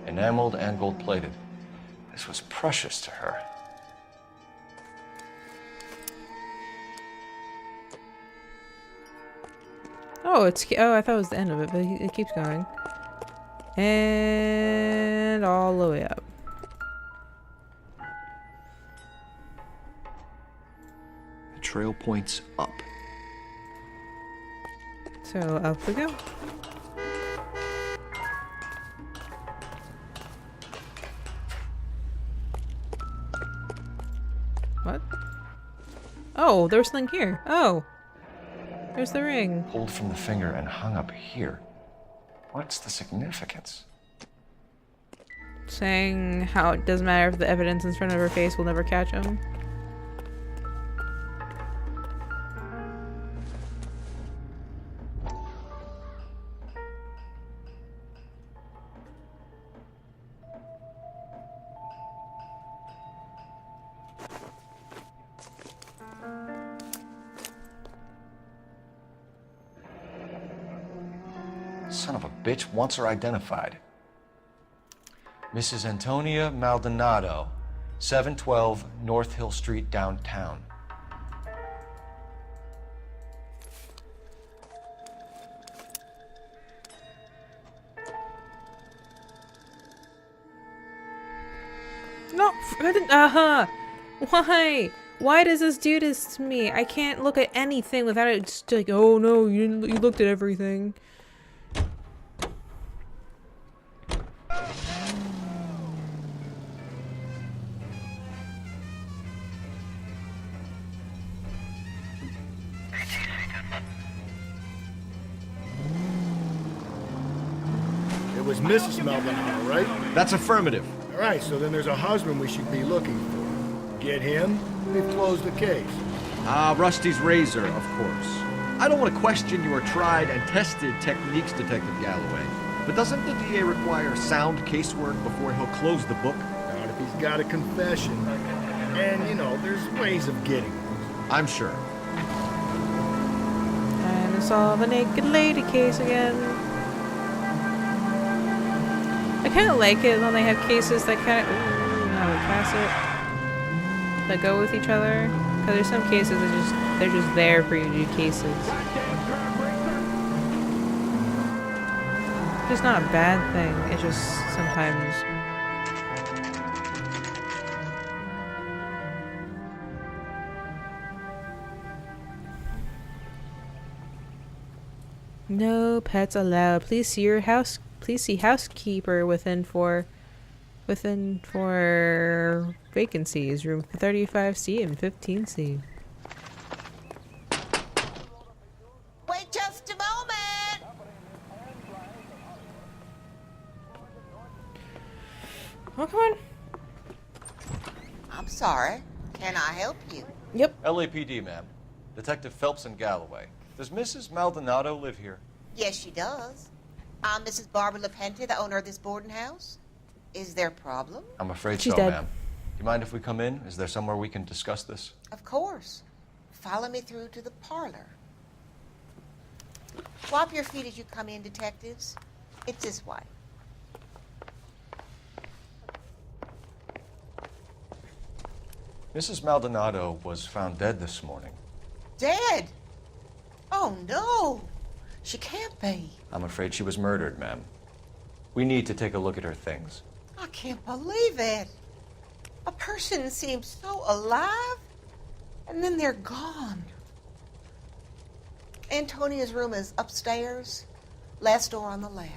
Enameled and gold-plated. This was precious to her. Oh, it's... Oh, I thought it was the end of it, but it keeps going. And all the way up. The trail points up. So up we go. What? Oh, there's something here. Oh. There's the ring. Pulled from the finger and hung up here. What's the significance? Saying how it doesn't matter if the evidence in front of her face will never catch him. Son of a bitch wants her identified. Mrs. Antonia Maldonado, 712 North Hill Street, downtown. No, I didn't. Why? Why does this do this to me? I can't look at anything without it just like, oh no, you looked at everything. It was Mrs. Maldonado, right? That's affirmative. All right, so then there's a husband we should be looking for. Get him, we've closed the case. Ah, Rusty's razor, of course. I don't want to question your tried and tested techniques, Detective Galloway. But doesn't the DA require sound casework before he'll close the book? Not if he's got a confession. And, you know, there's ways of getting them. I'm sure. solve a naked lady case again. I kind of like it when they have cases that kind of, I would pass it, that go with each other. Because there's some cases that they're just there for you to do cases. It's not a bad thing. It's just sometimes. No pets allowed. Please see housekeeper within for vacancies. Room 35C and 15C. Wait just a moment. Oh, come on. I'm sorry. Can I help you? Yep. LAPD, ma'am. Detective Phelps and Galloway. Does Mrs. Maldonado live here? Yes, she does. I'm Mrs. Barbara LaPenta, the owner of this boarding house. Is there a problem? I'm afraid She's so, dead. ma'am. Do you mind if we come in? Is there somewhere we can discuss this? Of course. Follow me through to the parlor. Swap your feet as you come in, detectives. It's this way. Mrs. Maldonado was found dead this morning. Dead? Oh, no. She can't be. I'm afraid she was murdered, ma'am. We need to take a look at her things. I can't believe it. A person seems so alive, and then they're gone. Antonia's room is upstairs, last door on the left.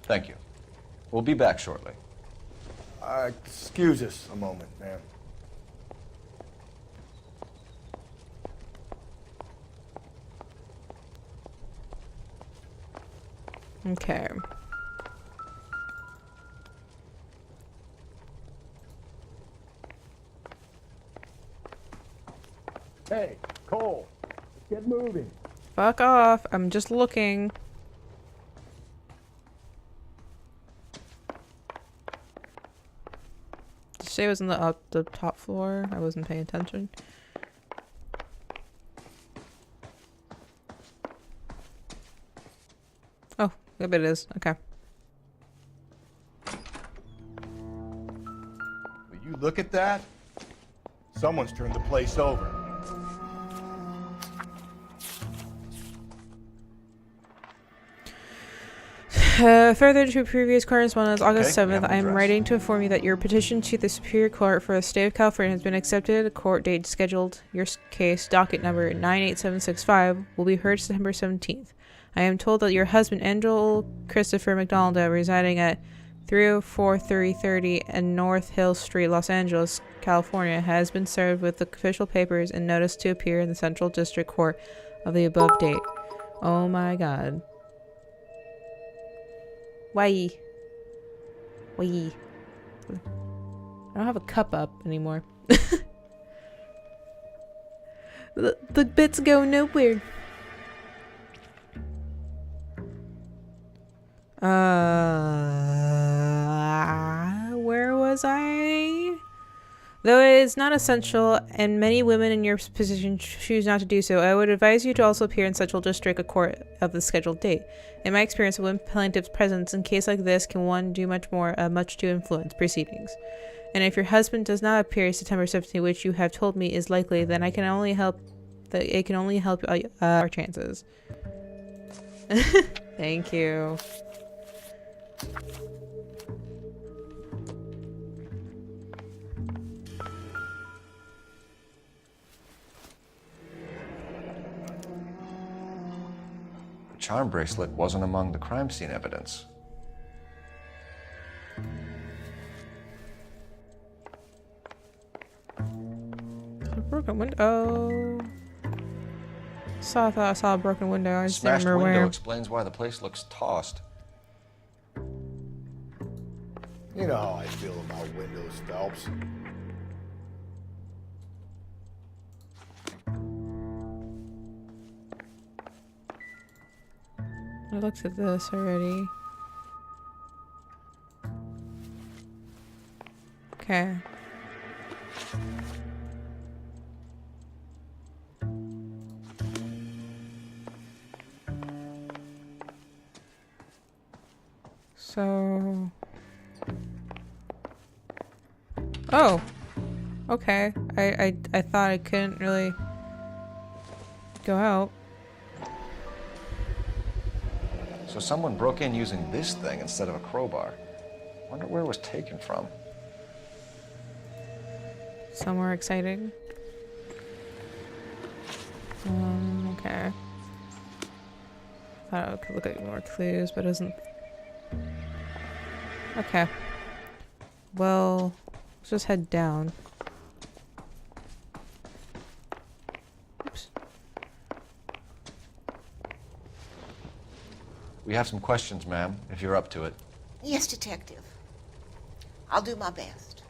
Thank you. We'll be back shortly. Excuse us a moment, ma'am. Okay. Hey, Cole, let's get moving. Fuck off. I'm just looking. Did you say it was in the top floor? I wasn't paying attention. Oh, yep, it is. Okay. Will you look at that? Someone's turned the place over. Further to previous correspondence, August Okay, we 7th, have I an am address. writing to inform you that your petition to the Superior Court for the State of California has been accepted. A court date scheduled. Your case, docket number 98765, will be heard September 17th. I am told that your husband, Angel Christopher McDonald, residing at 304-330 and North Hill Street, Los Angeles, California, has been served with the official papers and notice to appear in the Central District Court of the above date. Oh my god. Why? Why? I don't have a cup up anymore. the bits go nowhere. Where was I? Though it is not essential, and many women in your position choose not to do so, I would advise you to also appear in Central District Court of the scheduled date. In my experience, a women plaintiff's presence in a case like this can do much to influence proceedings. And if your husband does not appear September 17th, which you have told me is likely, then it can only help our chances. Thank you. The charm bracelet wasn't among the crime scene evidence. A broken window. Oh. I thought I saw a broken window. I just didn't Smashed remember window where. explains why the place looks tossed. You know how I feel about windows, Phelps. I looked at this already. Okay. So... Oh! Okay. I thought I couldn't really go out. So someone broke in using this thing instead of a crowbar. Wonder where it was taken from. Somewhere exciting. Okay. Thought I could look at more clues, but it doesn't. Okay. Well, let's just head down. Oops. We have some questions, ma'am, if you're up to it. Yes, Detective. I'll do my best.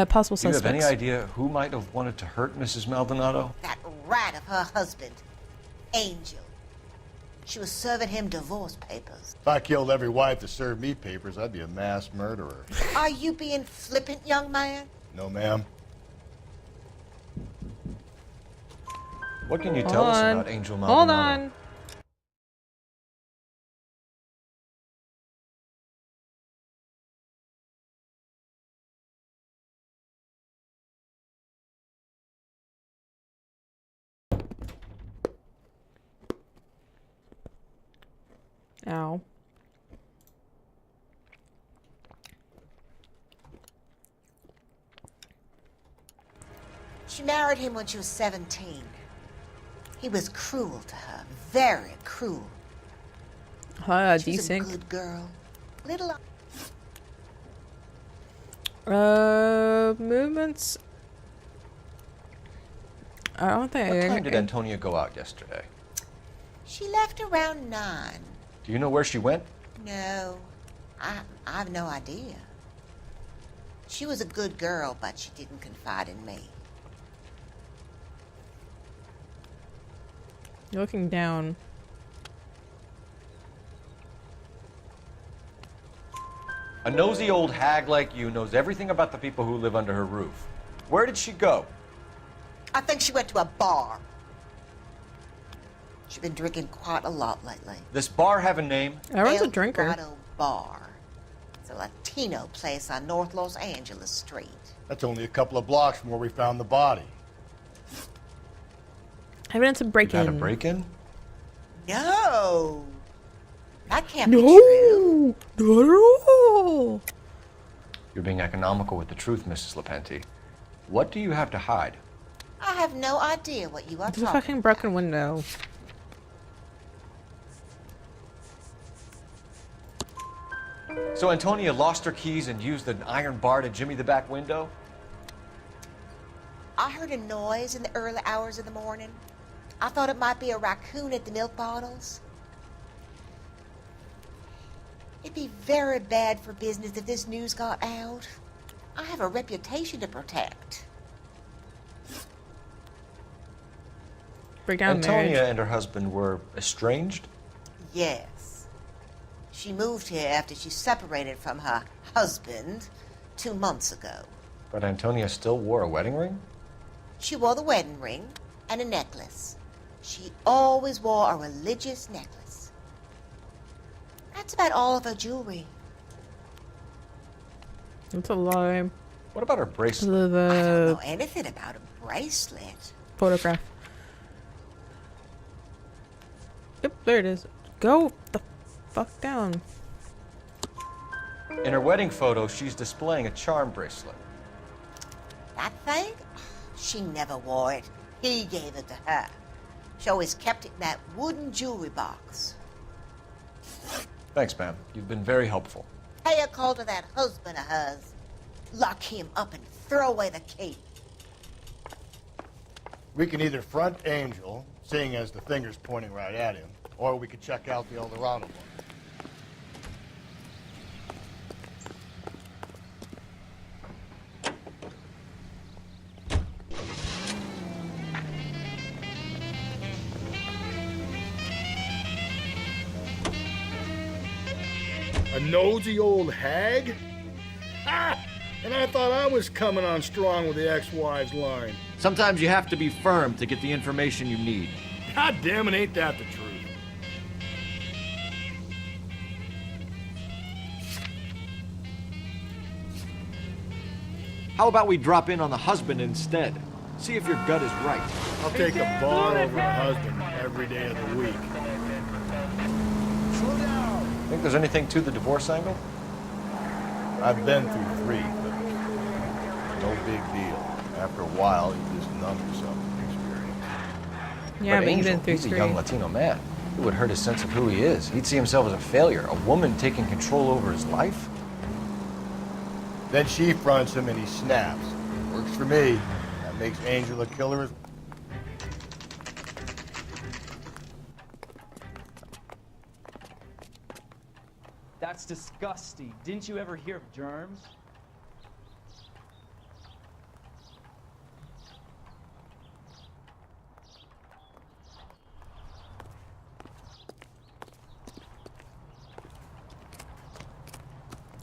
Possible Do you suspects. have any idea who might have wanted to hurt Mrs. Maldonado? That rat of her husband, Angel. She was serving him divorce papers. If I killed every wife that served me papers, I'd be a mass murderer. Are you being flippant, young man? No, ma'am. What can you tell us about Angel Maldonado? Hold on. Ow. She married him when she was 17. He was cruel to her, very cruel. She was a Decent. good girl. Little. Movements. I don't think. What time did Antonia go out yesterday? She left around 9. Do you know where she went? No, I have no idea. She was a good girl, but she didn't confide in me. You're looking down. A nosy old hag like you knows everything about the people who live under her roof. Where did she go? I think she went to a bar. She's been drinking quite a lot lately. This bar have a name? Everyone's a drinker. Grotto Bar. It's a Latino place on North Los Angeles Street. That's only a couple of blocks from where we found the body. Evidence of break-in. Had a break-in? No. That can't be true. Not at all. You're being economical with the truth, Mrs. Lepenti. What do you have to hide? I have no idea what you are There's a talking fucking broken window. So Antonia lost her keys and used an iron bar to jimmy the back window? I heard a noise in the early hours of the morning. I thought it might be a raccoon at the milk bottles. It'd be very bad for business if this news got out. I have a reputation to protect. Break down Antonia marriage. and her husband were estranged? Yes. She moved here after she separated from her husband 2 months ago. But Antonia still wore a wedding ring? She wore the wedding ring and a necklace. She always wore a religious necklace. That's about all of her jewelry. That's a lie. What about her bracelet? I don't know anything about a bracelet. Photograph. Yep, there it is. Go the fuck down. In her wedding photo, she's displaying a charm bracelet. That thing? She never wore it. He gave it to her. She always kept it in that wooden jewelry box. Thanks, ma'am. You've been very helpful. Pay a call to that husband of hers. Lock him up and throw away the key. We can either front Angel, seeing as the finger's pointing right at him, or we could check out the Eldorado one. A nosy old hag? Ha! And I thought I was coming on strong with the ex-wives line. Sometimes you have to be firm to get the information you need. God damn it, ain't that the truth? How about we drop in on the husband instead? See if your gut is right. I'll take a bar over a husband every day of the week. Think there's anything to the divorce angle? I've been through 3, but no big deal. After a while, you just numb yourself to the experience. Yeah, but Angel, you've been through he's a 3. young Latino man. It would hurt his sense of who he is. He'd see himself as a failure. A woman taking control over his life? Then she fronts him and he snaps. Works for me. That makes Angel a killer as... That's disgusting. Didn't you ever hear of germs?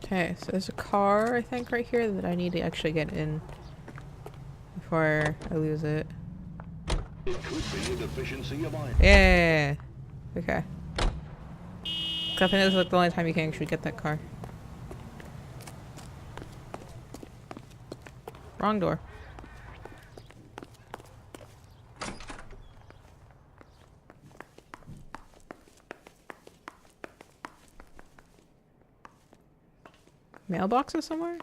Okay, so there's a car, I think, right here that I need to actually get in before I lose it. It could be a deficiency of iron. Yeah. Okay. So I think this is like the only time you can actually get that car. Wrong door. Mailboxes somewhere?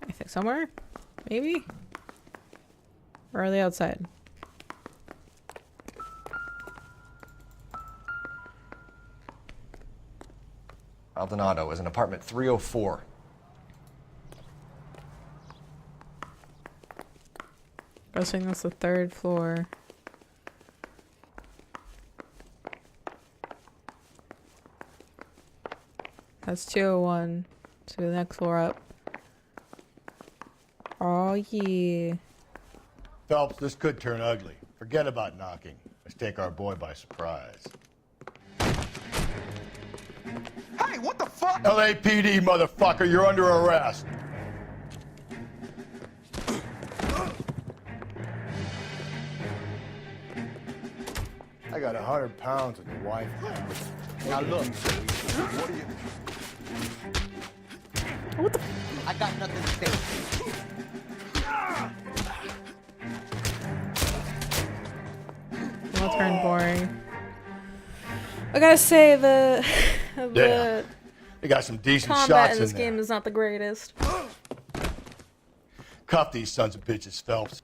I think somewhere? Maybe? Or are they outside? Maldonado is in apartment 304. Guessing that's the 3rd floor. That's 201. So the next floor up. Oh yeah. Phelps, this could turn ugly. Forget about knocking. Let's take our boy by surprise. Hey, what the fuck? LAPD, motherfucker, you're under arrest. I got 100 pounds on your wife. Now look. What are you... What the... I got nothing to say. Well, turn boring. I gotta say the Yeah. They got some decent combat shots in in this there. game is not the greatest. Cuff these sons of bitches, Phelps.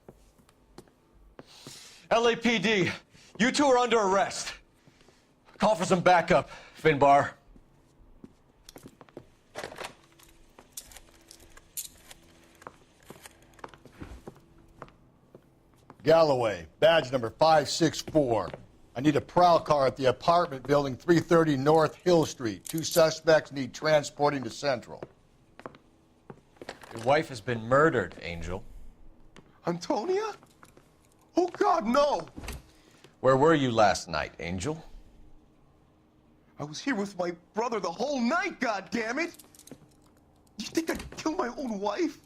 LAPD, you two are under arrest. Call for some backup, Finbar. Galloway, badge number 564. I need a prowl car at the apartment building 330 North Hill Street. 2 suspects need transporting to Central. Your wife has been murdered, Angel. Antonia? Oh, God, no! Where were you last night, Angel? I was here with my brother the whole night, goddammit! You think I'd kill my own wife?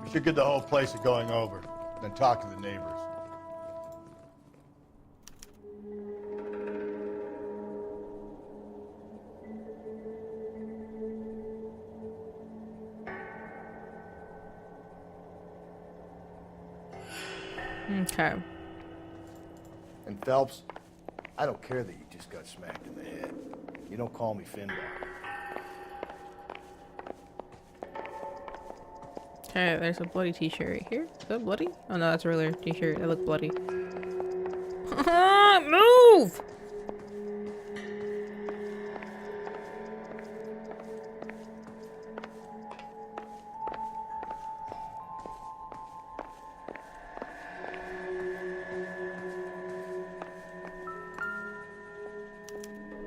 We should get the whole place going over, then talk to the neighbors. Okay. And Phelps, I don't care that you just got smacked in the head. You don't call me Finbar. Okay, there's a bloody t-shirt right here. Is that bloody? Oh no, that's a regular t-shirt. It looked bloody. Move!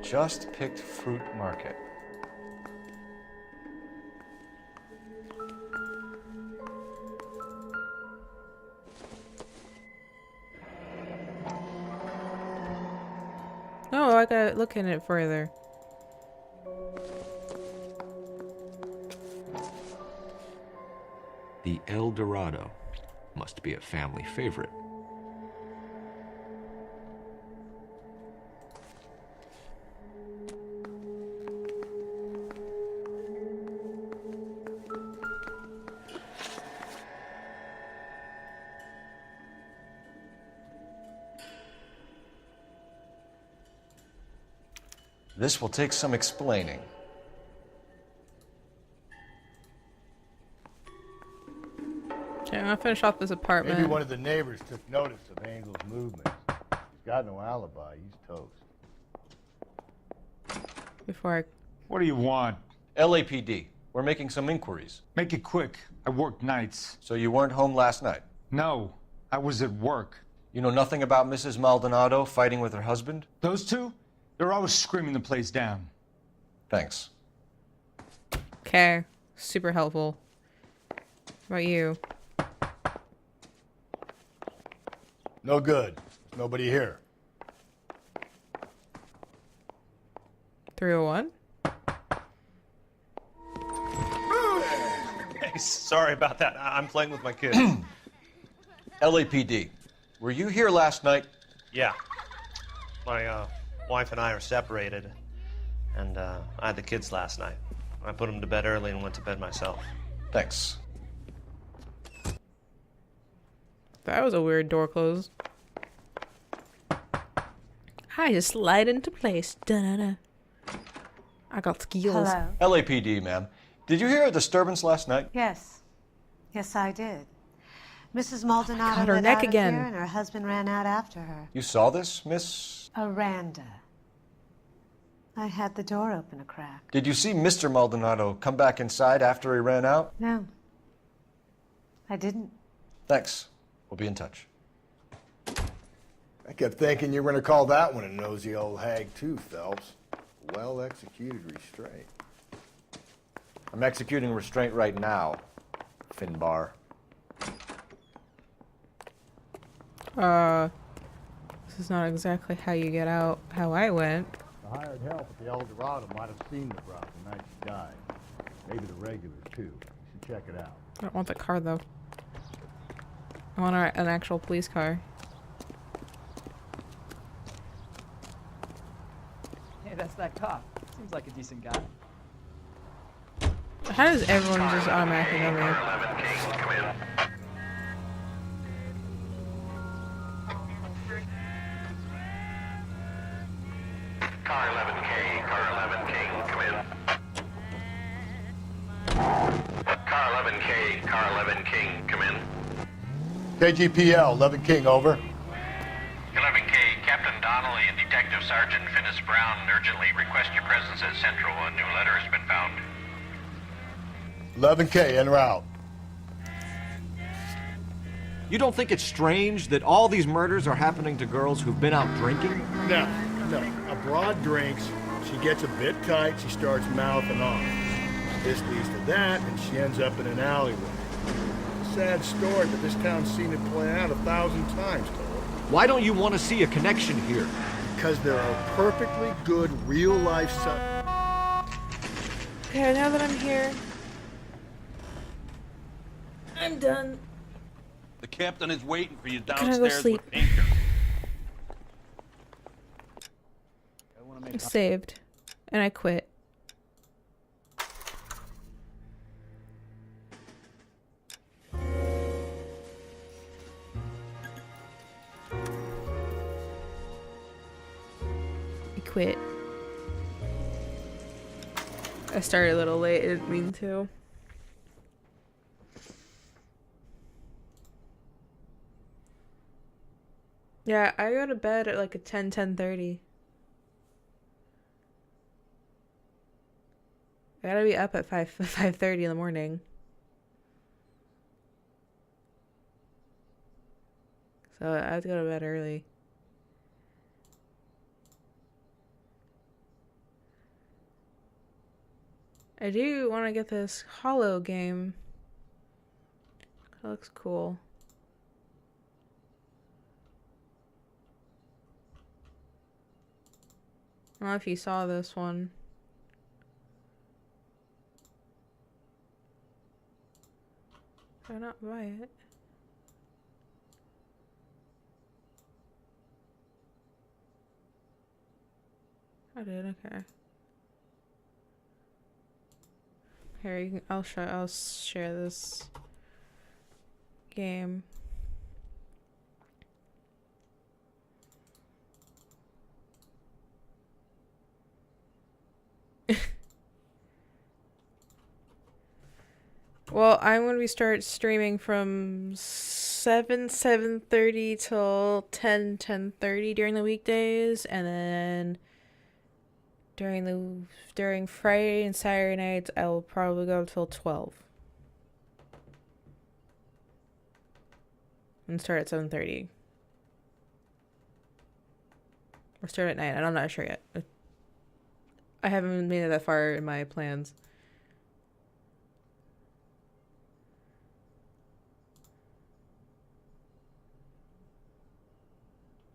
Just picked fruit market. No, I gotta look in it further. The El Dorado must be a family favorite. This will take some explaining. Okay, I'm gonna finish off this apartment. Maybe one of the neighbors took notice of Angel's movements. He's got no alibi. He's toast. Before I... What do you want? LAPD. We're making some inquiries. Make it quick. I work nights. So you weren't home last night? No, I was at work. You know nothing about Mrs. Maldonado fighting with her husband? Those two? They're always screaming the place down. Thanks. Okay. Super helpful. What about you? No good. There's nobody here. 301? Hey, sorry about that. I'm playing with my kid. LAPD. Were you here last night? Yeah. My wife and I are separated, and I had the kids last night. I put them to bed early and went to bed myself. Thanks. That was a weird door close. I just slide into place. Da-da-da. I got skills. Hello. LAPD, ma'am. Did you hear a disturbance last night? Yes. Yes, I did. Mrs. Maldonado God, her lit neck out of again. here and her husband ran out after her. You saw this, Miss? Aranda. I had the door open a crack. Did you see Mr. Maldonado come back inside after he ran out? No. I didn't. Thanks. We'll be in touch. I kept thinking you were going to call that one a nosy old hag too, Phelps. Well-executed restraint. I'm executing restraint right now, Finbar. This is not exactly how you get out how I went. The hired help at the El Dorado might have seen the broad the night she died. Maybe the regulars too. You should check it out. I don't want the car though. I want an actual police car. Hey, that's that cop. Seems like a decent guy. How does everyone just automatically know me? Car 11K, car 11K, come in. Car 11K, car 11 King, come in. KGPL, 11 King, over. 11K, Captain Donnelly and Detective Sergeant Finnis Brown urgently request your presence at Central. A new letter has been found. 11K, en route. You don't think it's strange that all these murders are happening to girls who've been out drinking? No, no. A broad drinks, she gets a bit tight, she starts mouthing off. This leads to that, and she ends up in an alleyway. Sad story, but this town's seen it play out 1,000 times, Toad. Why don't you want to see a connection here? Because there are perfectly good real-life Okay, now that I'm here, I'm done. The captain is waiting for you Can I go downstairs sleep? with Pinker. I'm saved. And I quit. Quit. I started a little late, I didn't mean to. Yeah, I go to bed at like a 10:30. I gotta be up at 5:30 in the morning. So I have to go to bed early. I do want to get this Hollow game. That looks cool. I don't know if you saw this one. Did I not buy it? I did, okay. Here, you can, I'll share this game. Well, I'm going to be start streaming from 7:30 till 10:30 during the weekdays, and then during Friday and Saturday nights, I will probably go till 12. And start at 7:30. Or start at 9. I'm not sure yet. I haven't made it that far in my plans.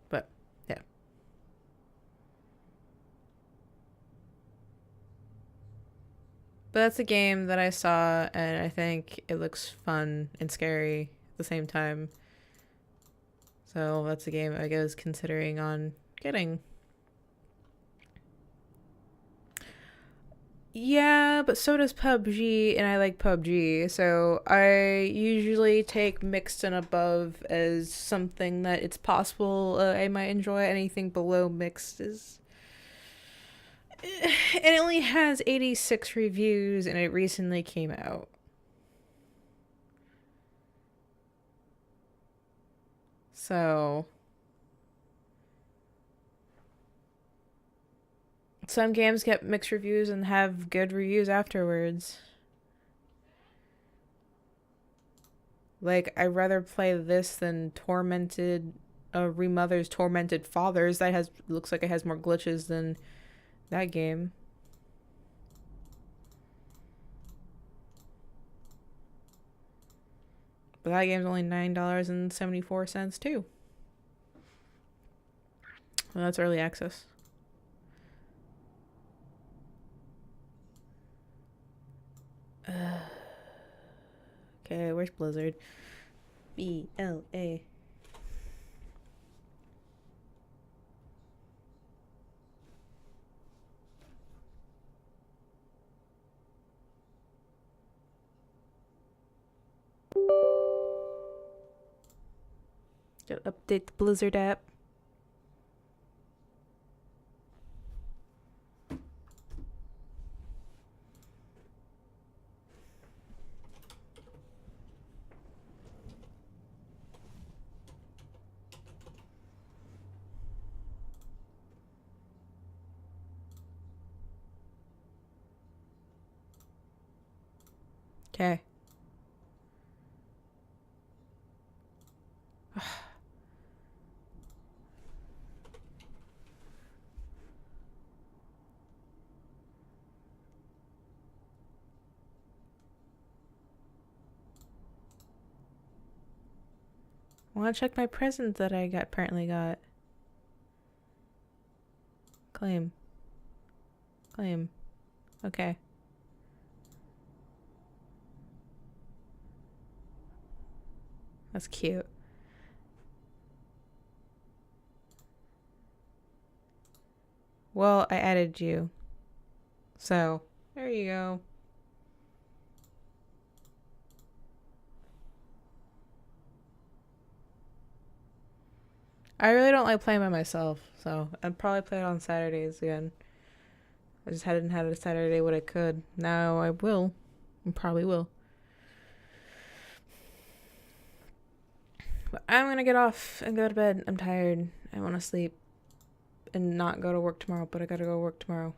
But, yeah. But that's a game that I saw, and I think it looks fun and scary at the same time. So that's a game I was considering on getting. Yeah, but so does PUBG, and I like PUBG, so I usually take mixed and above as something that it's possible I might enjoy. Anything below mixed is... It only has 86 reviews, and it recently came out. So... Some games get mixed reviews and have good reviews afterwards. Like, I'd rather play this than Remother's Tormented Fathers. That looks like it has more glitches than that game. But that game's only $9.74 too. Well, that's early access. Okay, where's Blizzard? BLA. Gotta update the Blizzard app. Okay. I want to check my present that I apparently got. Claim. Claim. Okay. That's cute. Well, I added you. So, there you go. I really don't like playing by myself, so I'd probably play it on Saturdays again. I just hadn't had a Saturday when I could. Now I will. I probably will. But I'm gonna get off and go to bed. I'm tired. I want to sleep and not go to work tomorrow, but I gotta go to work tomorrow.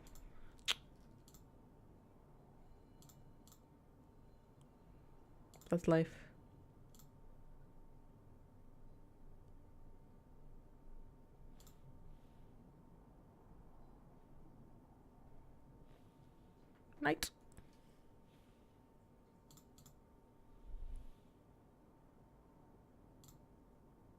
That's life. Night.